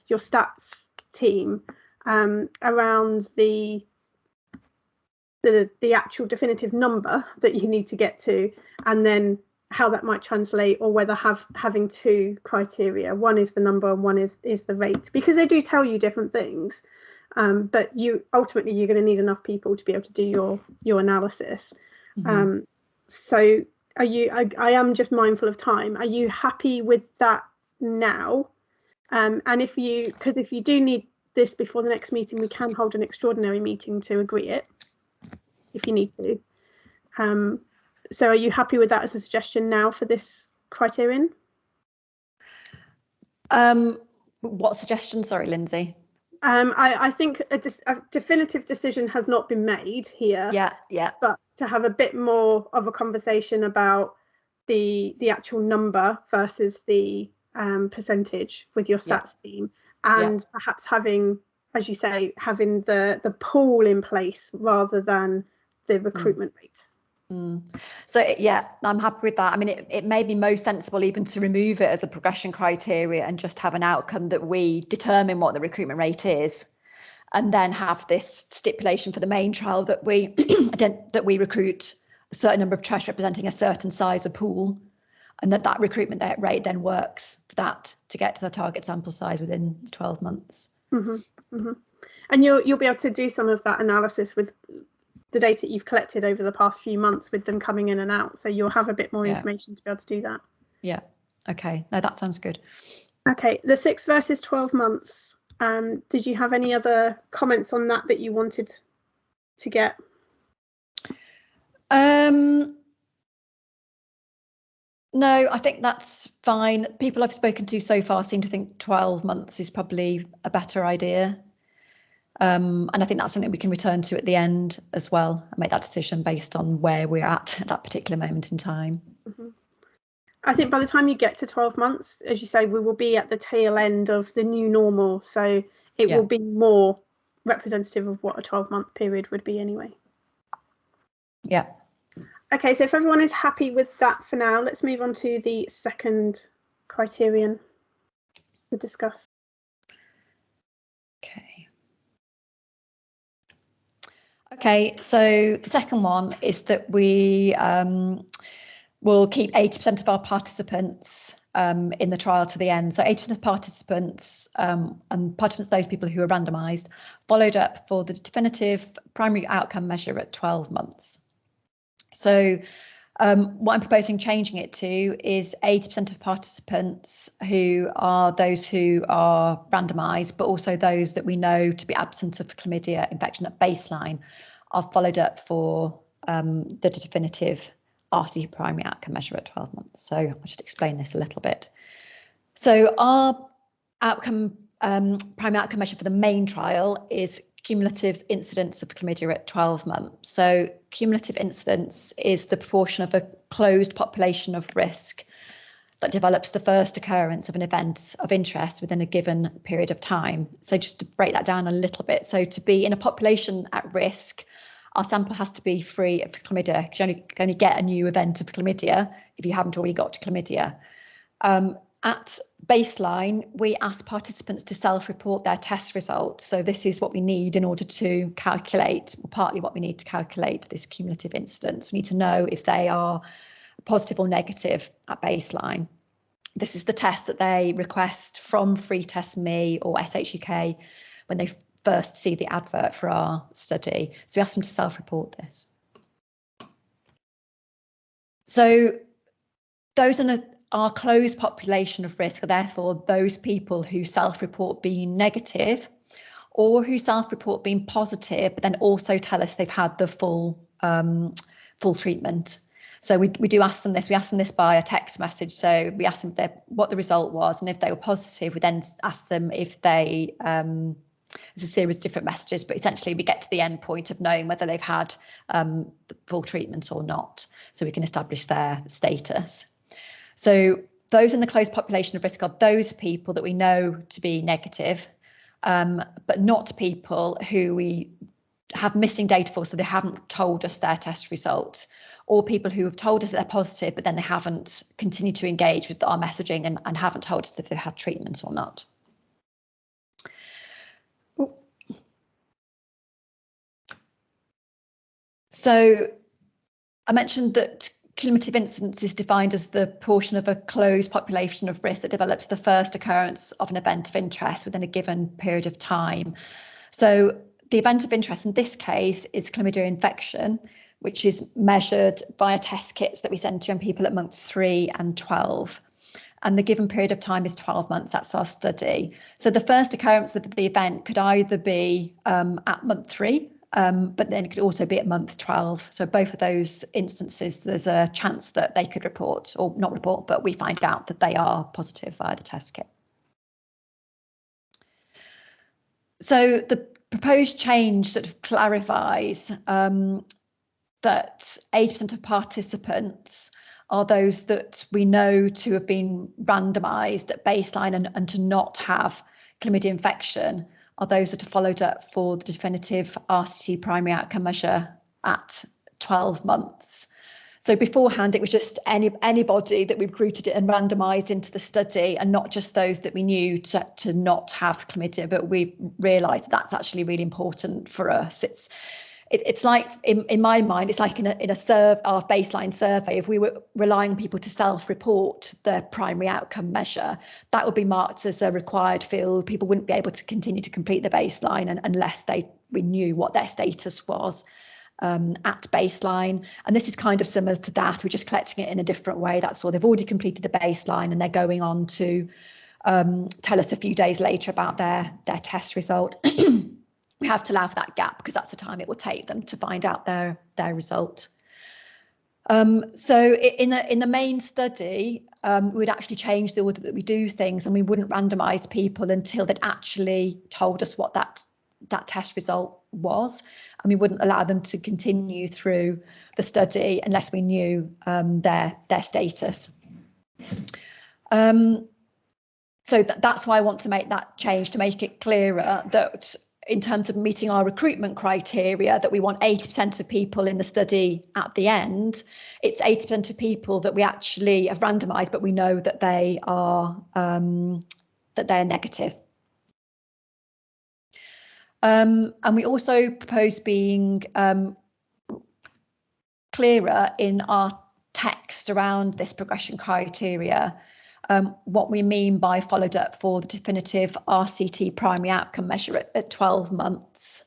your stats team around the actual definitive number that you need to get to, and then how that might translate, or whether having two criteria, one is the number and one is the rate, because they do tell you different things, but ultimately you're going to need enough people to be able to do your analysis. So I am just mindful of time. Are you happy with that now? And if you do need this before the next meeting, we can hold an extraordinary meeting to agree it, if you need to. So are you happy with that as a suggestion now for this criterion? What suggestion? Sorry, Lindsay. I think a definitive decision has not been made here. Yeah. But to have a bit more of a conversation about the actual number versus the percentage with your stats team, and perhaps having, as you say, having the pool in place rather than the recruitment rate. So I'm happy with that. I mean, it may be most sensible even to remove it as a progression criteria and just have an outcome that we determine what the recruitment rate is, and then have this stipulation for the main trial that we recruit a certain number of trusts representing a certain size of pool, and that recruitment rate then works for that to get to the target sample size within 12 months. And you'll be able to do some of that analysis with the data you've collected over the past few months, with them coming in and out, so you'll have a bit more information to be able to do that. Okay, no, that sounds good. Okay, the 6 versus 12 months, did you have any other comments on that you wanted to get? No, I think that's fine. People I've spoken to so far seem to think 12 months is probably a better idea. And I think that's something we can return to at the end as well, and make that decision based on where we're at that particular moment in time. I think by the time you get to 12 months, as you say, we will be at the tail end of the new normal. So it will be more representative of what a 12-month period would be anyway. Yeah. Okay, so if everyone is happy with that for now, let's move on to the second criterion to discuss. Okay. Okay, so the second one is that we will keep 80% of our participants in the trial to the end. So 80% of participants, and participants, those people who are randomised, followed up for the definitive primary outcome measure at 12 months. So what I'm proposing changing it to is 80% of participants who are those who are randomised, but also those that we know to be absent of chlamydia infection at baseline are followed up for the definitive RCT primary outcome measure at 12 months. So I'll just explain this a little bit. So our outcome primary outcome measure for the main trial is cumulative incidence of chlamydia at 12 months. So cumulative incidence is the proportion of a closed population of risk that develops the first occurrence of an event of interest within a given period of time. So just to break that down a little bit, so to be in a population at risk, our sample has to be free of chlamydia, because you only get a new event of chlamydia if you haven't already got to chlamydia. At baseline, we ask participants to self-report their test results. So this is what we need in order to calculate, or partly what we need to calculate this cumulative incidence. We need to know if they are positive or negative at baseline. This is the test that they request from Free Test Me or SHUK when they first see the advert for our study. So we ask them to self-report this. So those in our closed population of risk are therefore those people who self-report being negative or who self-report being positive, but then also tell us they've had the full treatment. So we do ask them this. We ask them this by a text message. So we ask them what the result was, and if they were positive, we then ask them if they there's a series of different messages, but essentially we get to the end point of knowing whether they've had the full treatment or not, so we can establish their status. So those in the closed population of risk are those people that we know to be negative, but not people who we have missing data for, so they haven't told us their test result, or people who have told us that they're positive, but then they haven't continued to engage with our messaging and haven't told us if they've had treatment or not. So I mentioned that cumulative incidence is defined as the portion of a closed population of risk that develops the first occurrence of an event of interest within a given period of time. So the event of interest in this case is chlamydia infection, which is measured via test kits that we send to young people at months 3 and 12. And the given period of time is 12 months. That's our study. So the first occurrence of the event could either be at month 3, but then it could also be at month 12. So both of those instances, there's a chance that they could report, or not report, but we find out that they are positive via the test kit. So the proposed change sort of clarifies that 80% of participants are those that we know to have been randomised at baseline and to not have chlamydia infection, are those that are followed up for the definitive RCT primary outcome measure at 12 months. So beforehand, it was just anybody that we recruited and randomised into the study, and not just those that we knew to not have chlamydia. But we realised that's actually really important for us. It's like, in my mind, it's like in our baseline survey, if we were relying on people to self-report their primary outcome measure, that would be marked as a required field. People wouldn't be able to continue to complete the baseline unless we knew what their status was at baseline. And this is kind of similar to that. We're just collecting it in a different way. That's all. They've already completed the baseline and they're going on to tell us a few days later about their test result. We have to allow for that gap because that's the time it will take them to find out their result. So in the main study, we would actually change the order that we do things, and we wouldn't randomise people until they'd actually told us what that test result was, and we wouldn't allow them to continue through the study unless we knew their status. So that's why I want to make that change, to make it clearer that in terms of meeting our recruitment criteria, that we want 80% of people in the study at the end, it's 80% of people that we actually have randomised, but we know that they are negative. And we also propose being clearer in our text around this progression criteria, what we mean by followed up for the definitive RCT primary outcome measure at 12 months.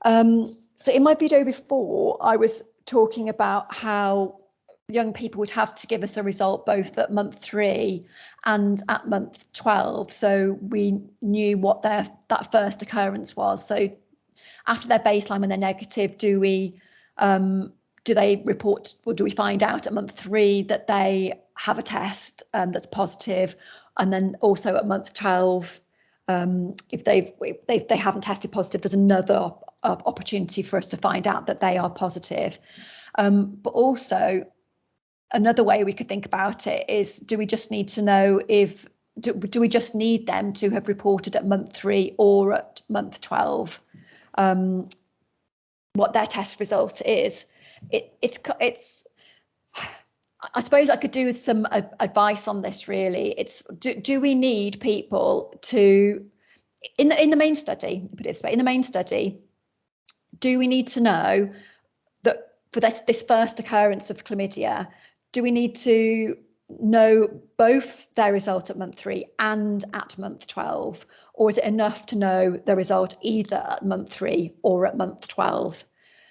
So in my video before, I was talking about how young people would have to give us a result both at month 3 and at month 12. So we knew what that first occurrence was. So after their baseline, when they're negative, do they report, or do we find out at month 3 that they have a test that's positive? And then also at month 12, if they haven't tested positive, there's another opportunity for us to find out that they are positive. But also, another way we could think about it is, do we just need to know if, do we just need them to have reported at month 3 or at month 12 what their test result is? It's I suppose I could do with some advice on this, really. It's, do we need people to, in the main study, put it this way, in the main study, do we need to know that for this first occurrence of chlamydia, do we need to know both their result at month 3 and at month 12? Or is it enough to know the result either at month 3 or at month 12?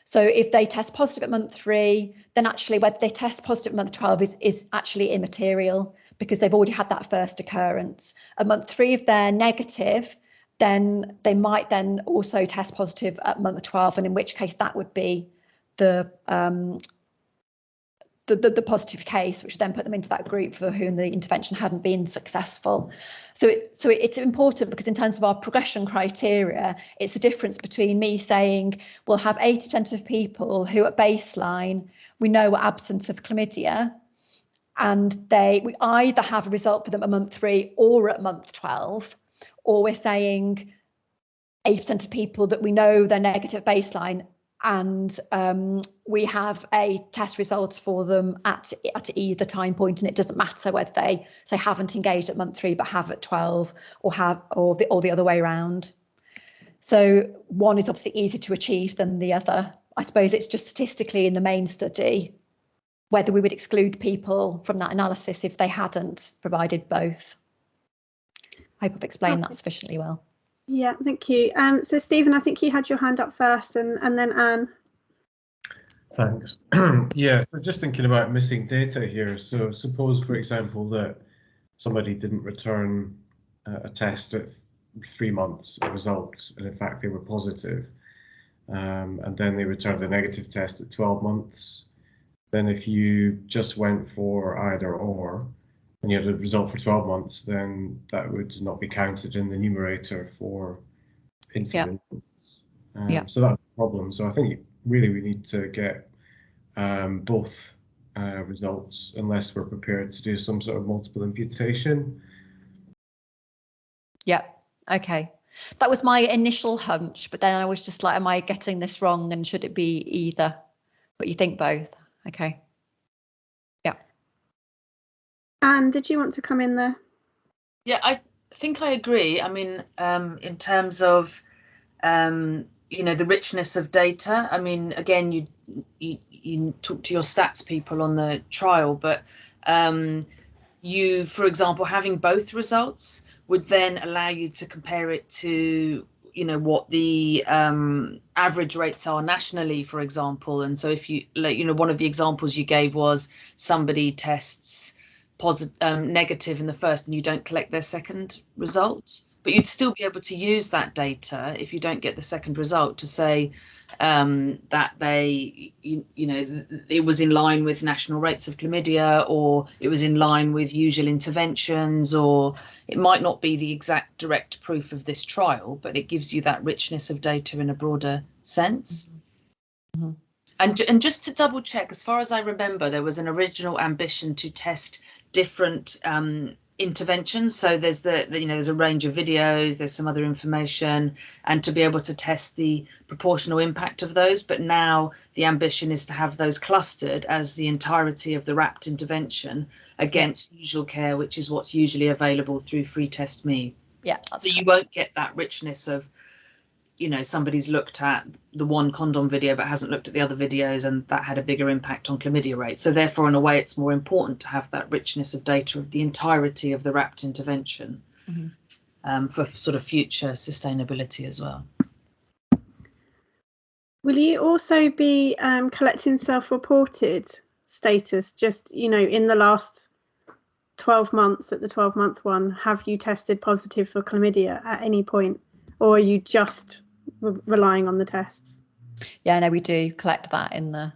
So if they test positive at month 3, then actually whether they test positive at month 12 is actually immaterial, because they've already had that first occurrence. At month 3, if they're negative, then they might then also test positive at month 12, and in which case that would be the positive case, which then put them into that group for whom the intervention hadn't been successful. So it's important, because in terms of our progression criteria, it's the difference between me saying we'll have 80% of people who at baseline we know are absent of chlamydia, and we either have a result for them at month 3 or at month 12, or we're saying 80% of people that we know they're negative at baseline, and we have a test result for them at either time point, and it doesn't matter whether they say haven't engaged at month 3 but have at 12, or the other way around. So one is obviously easier to achieve than the other. I suppose it's just statistically in the main study whether we would exclude people from that analysis if they hadn't provided both. I hope I've explained that sufficiently well. Yeah, thank you. So Stephen, I think you had your hand up first, and then Anne. Thanks. Yeah, so just thinking about missing data here. So suppose, for example, that somebody didn't return a test at 3 months, a result, and in fact they were positive, and then they returned a negative test at 12 months. Then if you just went for either or, and you had a result for 12 months, then that would not be counted in the numerator for incidence. So that's a problem. So I think really we need to get both results, unless we're prepared to do some sort of multiple imputation. Yeah, okay. That was my initial hunch, but then I was just like, am I getting this wrong, and should it be either? But you think both. Okay. Yeah. Anne, did you want to come in there? Yeah, I think I agree. I mean, in terms of, you know, the richness of data. I mean, again, you talk to your stats people on the trial, but you, for example, having both results would then allow you to compare it to, you know, what the average rates are nationally, for example. And so if you, like, you know, one of the examples you gave was somebody tests negative in the first and you don't collect their second result, but you'd still be able to use that data if you don't get the second result to say that they, you know, it was in line with national rates of chlamydia, or it was in line with usual interventions, or it might not be the exact direct proof of this trial, but it gives you that richness of data in a broader sense. Mm-hmm. And just to double check, as far as I remember, there was an original ambition to test different interventions. So there's there's a range of videos, there's some other information, and to be able to test the proportional impact of those. But now the ambition is to have those clustered as the entirety of the wrapped intervention against usual care, which is what's usually available through Free Test Me. Yeah. So you won't get that richness of, somebody's looked at the one condom video but hasn't looked at the other videos, and that had a bigger impact on chlamydia rates. So therefore, in a way, it's more important to have that richness of data of the entirety of the wrapped intervention for sort of future sustainability as well. Will you also be collecting self-reported status, just, in the last 12 months at the 12-month one, have you tested positive for chlamydia at any point, or are you just relying on the tests? Yeah, no, we do collect that in the,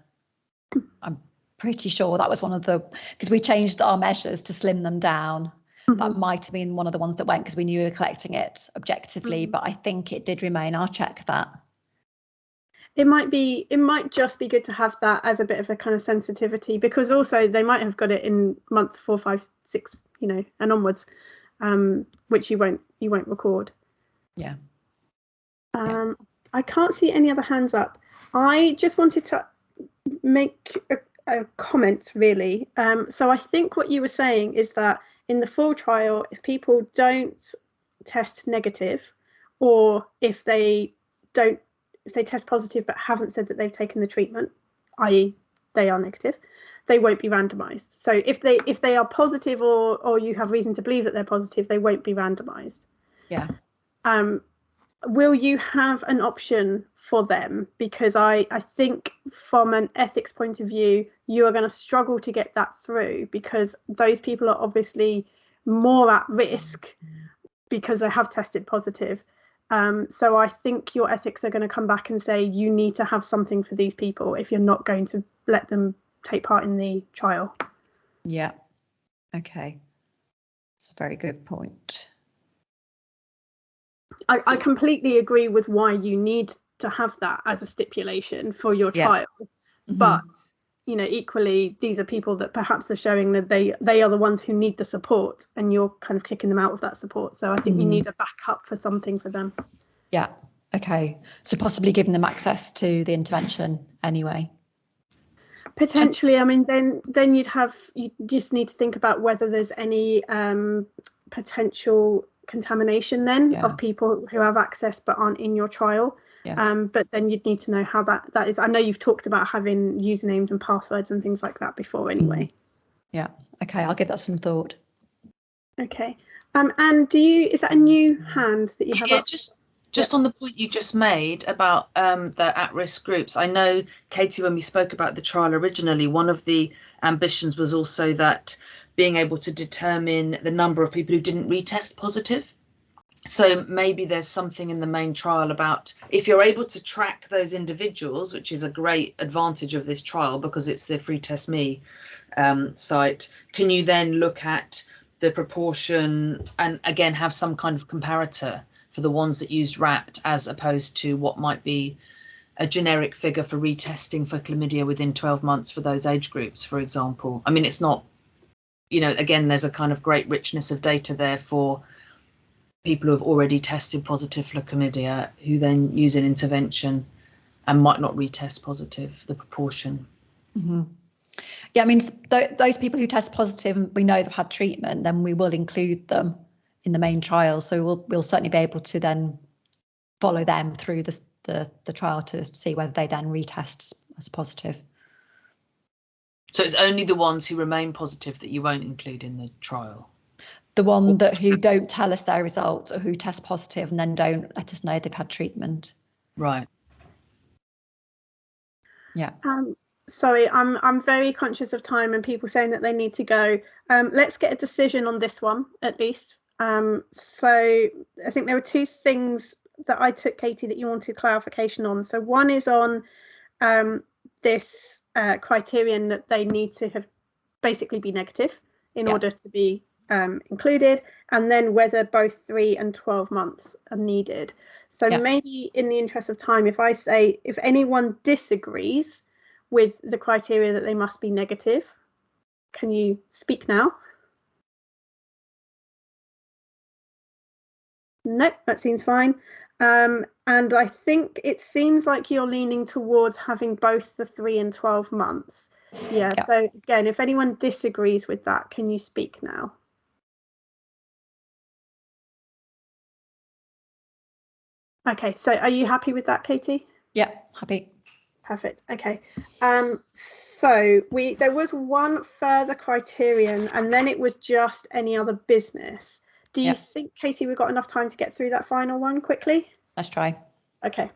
I'm pretty sure that was one of the, because we changed our measures to slim them down. That might have been one of the ones that went, because we knew we were collecting it objectively, but I think it did remain. I'll check that. It might just be good to have that as a bit of a kind of sensitivity, because also they might have got it in month 4, 5, 6, and onwards, which you won't record. Yeah. I can't see any other hands up. I just wanted to make a comment, really. So I think what you were saying is that in the full trial, if people don't test negative, or if they test positive but haven't said that they've taken the treatment, i.e. they are negative, they won't be randomized. So if they are positive, or you have reason to believe that they're positive, they won't be randomized. Yeah. Will you have an option for them? Because I think from an ethics point of view, you are going to struggle to get that through, because those people are obviously more at risk because they have tested positive. So I think your ethics are going to come back and say you need to have something for these people if you're not going to let them take part in the trial. Yeah. Okay. That's a very good point. I completely agree with why you need to have that as a stipulation for your trial. But equally, these are people that perhaps are showing that they are the ones who need the support, and you're kind of kicking them out of that support. So I think you need a backup for something for them. Yeah. Okay. So possibly giving them access to the intervention anyway. Potentially. I mean, then you just need to think about whether there's any potential contamination then of people who have access but aren't in your trial. But then you'd need to know how that is. I know you've talked about having usernames and passwords and things like that before anyway. Yeah. Okay, I'll give that some thought. Okay. And is that a new hand that you have up? Just on the point you just made about the at-risk groups, I know, Katie, when we spoke about the trial originally, one of the ambitions was also that being able to determine the number of people who didn't retest positive. So maybe there's something in the main trial about, if you're able to track those individuals, which is a great advantage of this trial because it's the Free Test Me site, can you then look at the proportion and again have some kind of comparator for the ones that used wrapped as opposed to what might be a generic figure for retesting for chlamydia within 12 months for those age groups, for example? I mean, it's not, again, there's a kind of great richness of data there for people who have already tested positive for chlamydia who then use an intervention and might not retest positive, the proportion. Yeah, I mean, those people who test positive and we know they've had treatment, then we will include them in the main trial. So we'll certainly be able to then follow them through the trial to see whether they then retest as positive. So it's only the ones who remain positive that you won't include in the trial? The one who don't tell us their results or who test positive and then don't let us know they've had treatment. Right. Yeah. Sorry, I'm very conscious of time and people saying that they need to go. Let's get a decision on this one at least. So I think there were two things that I took, Katie, that you wanted clarification on. So one is on this criterion that they need to have basically be negative in order to be included, and then whether both 3 and 12 months are needed. So maybe in the interest of time, if I say, if anyone disagrees with the criteria that they must be negative, can you speak now? Nope, that seems fine. And I think it seems like you're leaning towards having both the 3 and 12 months. Yeah, Yeah. so again, if anyone disagrees with that, can you speak now? Okay, so are you happy with that, Katie? Yeah, happy. Perfect. Okay. So there was one further criterion, and then it was just any other business. Do you think, Katie, we've got enough time to get through that final one quickly? Let's try. Okay.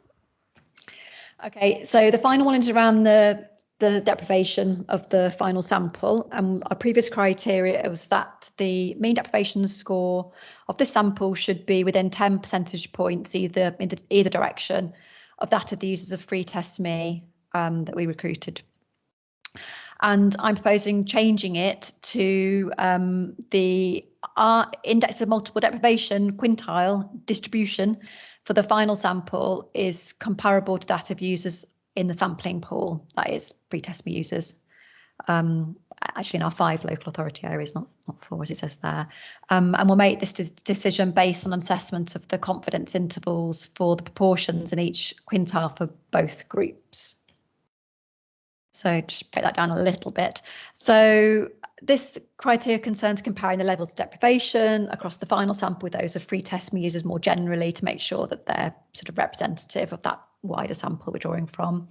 Okay, so the final one is around the deprivation of the final sample. Our previous criteria was that the mean deprivation score of this sample should be within 10 percentage points, either in either direction, of that of the users of Free Test Me that we recruited. And I'm proposing changing it to the index of multiple deprivation quintile distribution for the final sample is comparable to that of users in the sampling pool, that is Free Test Me users. Actually, in our 5 local authority areas, not 4 as it says there. And we'll make this decision based on assessment of the confidence intervals for the proportions in each quintile for both groups. So just break that down a little bit. So this criteria concerns comparing the levels of deprivation across the final sample with those of Free Test Me users more generally to make sure that they're sort of representative of that wider sample we're drawing from.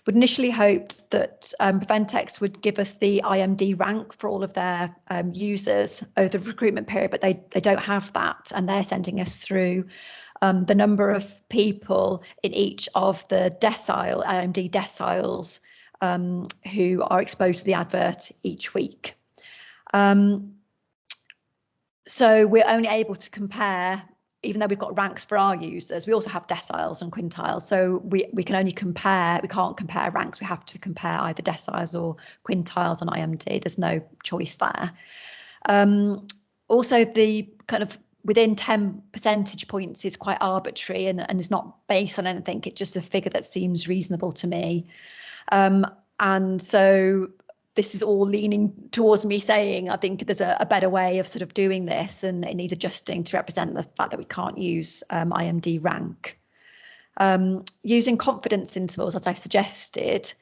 We'd initially hoped that Preventex would give us the IMD rank for all of their users over the recruitment period, but they don't have that, and they're sending us through the number of people in each of the decile, IMD deciles, who are exposed to the advert each week. So we're only able to compare, even though we've got ranks for our users, we also have deciles and quintiles. So we can only compare, we can't compare ranks, we have to compare either deciles or quintiles on IMD. There's no choice there. Also, the kind of within 10 percentage points is quite arbitrary and is not based on anything. It's just a figure that seems reasonable to me. And so this is all leaning towards me saying I think there's a better way of sort of doing this, and it needs adjusting to represent the fact that we can't use IMD rank. Using confidence intervals, as I've suggested,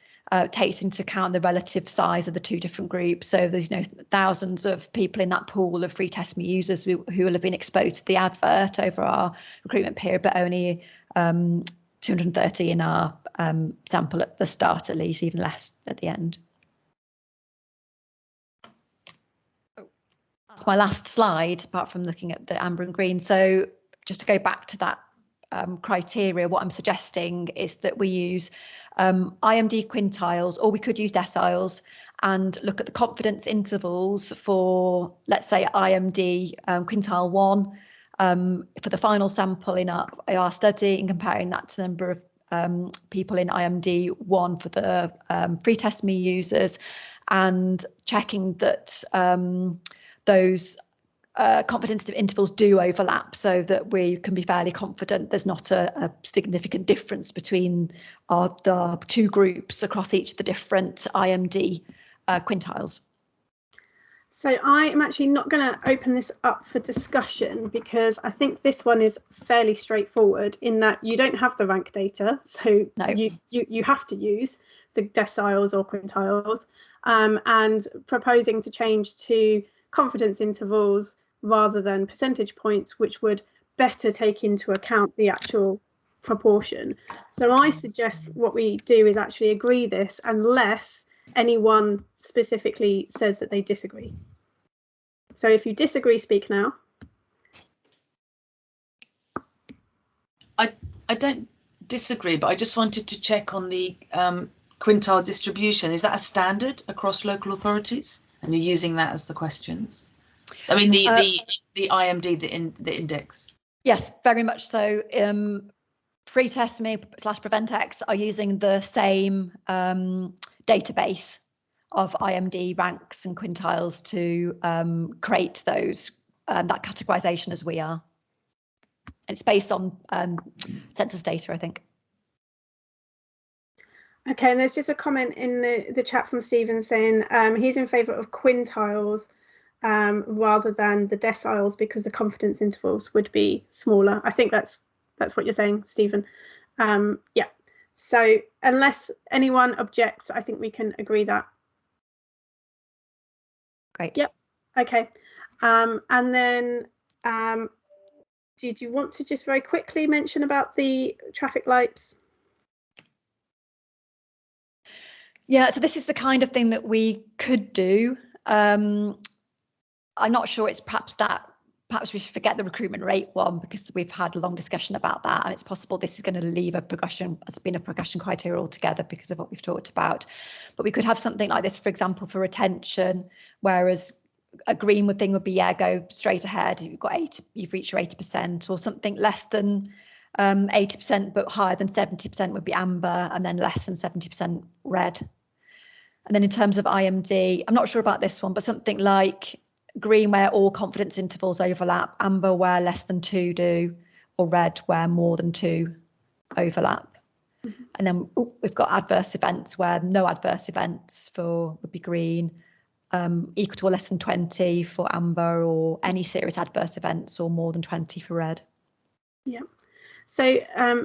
takes into account the relative size of the 2 different groups. So there's thousands of people in that pool of Free Test Me users who will have been exposed to the advert over our recruitment period, but only 230 in our sample at the start, at least, even less at the end. That's my last slide, apart from looking at the amber and green. So just to go back to that criteria, what I'm suggesting is that we use IMD quintiles, or we could use deciles, and look at the confidence intervals for, let's say, IMD quintile 1 for the final sample in our study, and comparing that to the number of people in IMD 1 for the Free Test Me users, and checking that those confidence intervals do overlap, so that we can be fairly confident there's not a significant difference between the 2 groups across each of the different IMD quintiles. So I am actually not going to open this up for discussion, because I think this one is fairly straightforward in that you don't have the rank data, so no. you have to use the deciles or quintiles, and proposing to change to confidence intervals rather than percentage points, which would better take into account the actual proportion. So I suggest what we do is actually agree this, unless anyone specifically says that they disagree. So if you disagree, speak now. I don't disagree, but I just wanted to check on the quintile distribution. Is that a standard across local authorities? And you're using that as the questions? I mean, the IMD, the index. Yes, very much so. Free Test Me / Preventex are using the same database of IMD ranks and quintiles to create those that categorization as we are. It's based on census data, I think. Okay, and there's just a comment in the chat from Stephen saying he's in favour of quintiles rather than the deciles, because the confidence intervals would be smaller. I think that's what you're saying, Stephen. Yeah. So unless anyone objects, I think we can agree that. Great. Yep. Okay. And then did you want to just very quickly mention about the traffic lights? Yeah, so this is the kind of thing that we could do. I'm not sure it's perhaps we should forget the recruitment rate one, because we've had a long discussion about that, and it's possible this is going to leave a progression criteria altogether because of what we've talked about. But we could have something like this, for example, for retention, whereas a green thing would be, yeah, go straight ahead. You've reached your 80%, or something less than 80% but higher than 70% would be amber, and then less than 70% red. And then in terms of IMD, I'm not sure about this one, but something like green where all confidence intervals overlap, amber where less than 2 do, or red where more than 2 overlap. Mm-hmm. And then we've got adverse events where no adverse events would be green, equal to or less than 20 for amber, or any serious adverse events, or more than 20 for red. Yeah. So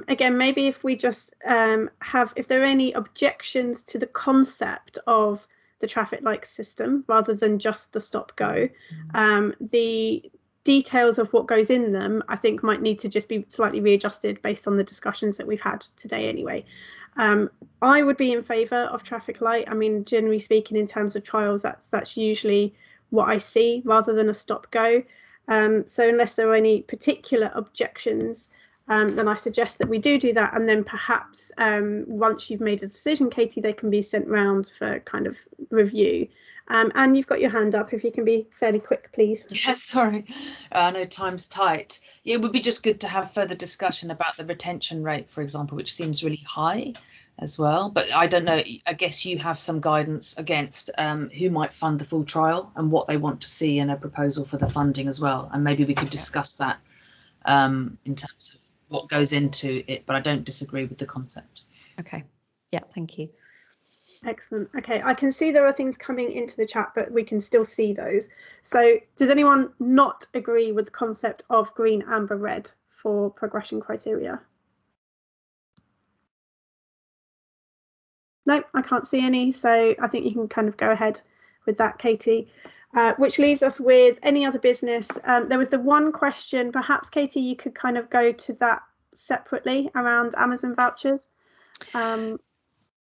again, maybe if we just if there are any objections to the concept of the traffic light system rather than just the stop go, the details of what goes in them, I think, might need to just be slightly readjusted based on the discussions that we've had today anyway. I would be in favour of traffic light. I mean, generally speaking, in terms of trials, that's usually what I see rather than a stop go. So unless there are any particular objections, then I suggest that we do that, and then perhaps once you've made a decision, Katie, they can be sent round for kind of review. And you've got your hand up. If you can be fairly quick, please. Yes, sorry. I know time's tight. Yeah, it would be just good to have further discussion about the retention rate, for example, which seems really high as well. But I don't know, I guess you have some guidance against who might fund the full trial and what they want to see in a proposal for the funding as well. And maybe we could discuss that in terms of what goes into it, but I don't disagree with the concept. Okay. Yeah, thank you. Excellent. Okay, I can see there are things coming into the chat, but we can still see those. So does anyone not agree with the concept of green, amber, red for progression criteria? No, I can't see any. So I think you can kind of go ahead with that, Katie. Which leaves us with any other business. There was the one question, perhaps, Katie, you could kind of go to that separately around Amazon vouchers.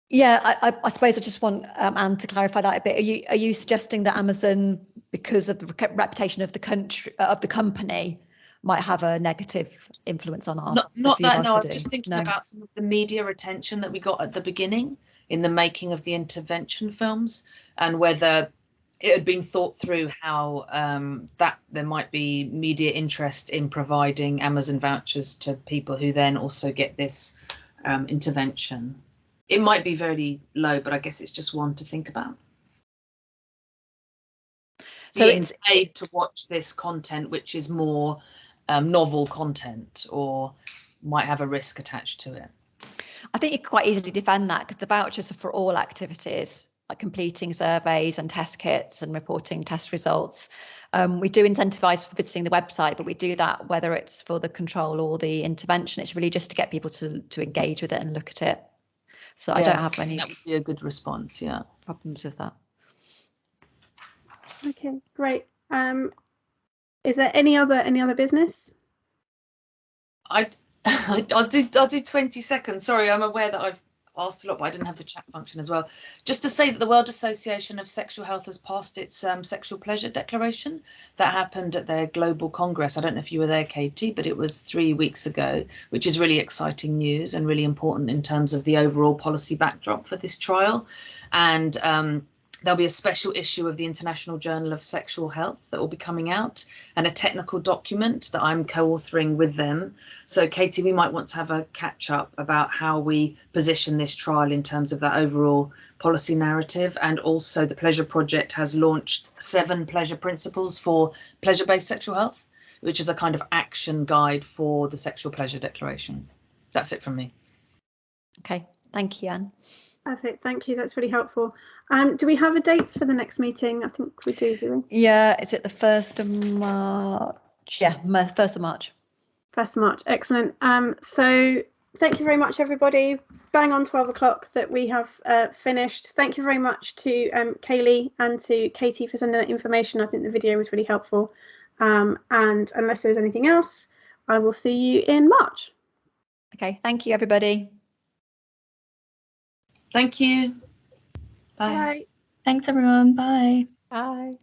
Yeah, I suppose I just want Anne to clarify that a bit. Are you suggesting that Amazon, because of the reputation of the company, might have a negative influence on our? Not that. No, I'm just thinking about some of the media attention that we got at the beginning in the making of the intervention films, and whether it had been thought through how that there might be media interest in providing Amazon vouchers to people who then also get this intervention. It might be very low, but I guess it's just one to think about. So it's paid to watch this content, which is more novel content, or might have a risk attached to it. I think you could quite easily defend that, because the vouchers are for all activities, like completing surveys and test kits and reporting test results. We do incentivise for visiting the website, but we do that whether it's for the control or the intervention. It's really just to get people to engage with it and look at it. So yeah, I don't have any. That would be a good response. Yeah. Problems with that. Okay, great. Is there any other business? I'll do 20 seconds. Sorry, I'm aware that I've asked a lot, but I didn't have the chat function as well. Just to say that the World Association of Sexual Health has passed its sexual pleasure declaration that happened at their global congress. I don't know if you were there, Katie, but it was 3 weeks ago, which is really exciting news and really important in terms of the overall policy backdrop for this trial. And there'll be a special issue of the International Journal of Sexual Health that will be coming out, and a technical document that I'm co-authoring with them. So, Katie, we might want to have a catch up about how we position this trial in terms of that overall policy narrative. And also the Pleasure Project has launched 7 pleasure principles for pleasure-based sexual health, which is a kind of action guide for the Sexual Pleasure Declaration. That's it from me. Okay, thank you, Anne. Perfect, thank you. That's really helpful. Do we have a dates for the next meeting? I think we do we? Yeah, is it the 1st of March? Yeah, 1st of March. 1st of March, excellent. So thank you very much, everybody. Bang on 12 o'clock that we have finished. Thank you very much to Kaylee and to Katie for sending that information. I think the video was really helpful. And unless there's anything else, I will see you in March. Okay, thank you, everybody. Thank you. Bye. Bye. Thanks, everyone. Bye. Bye.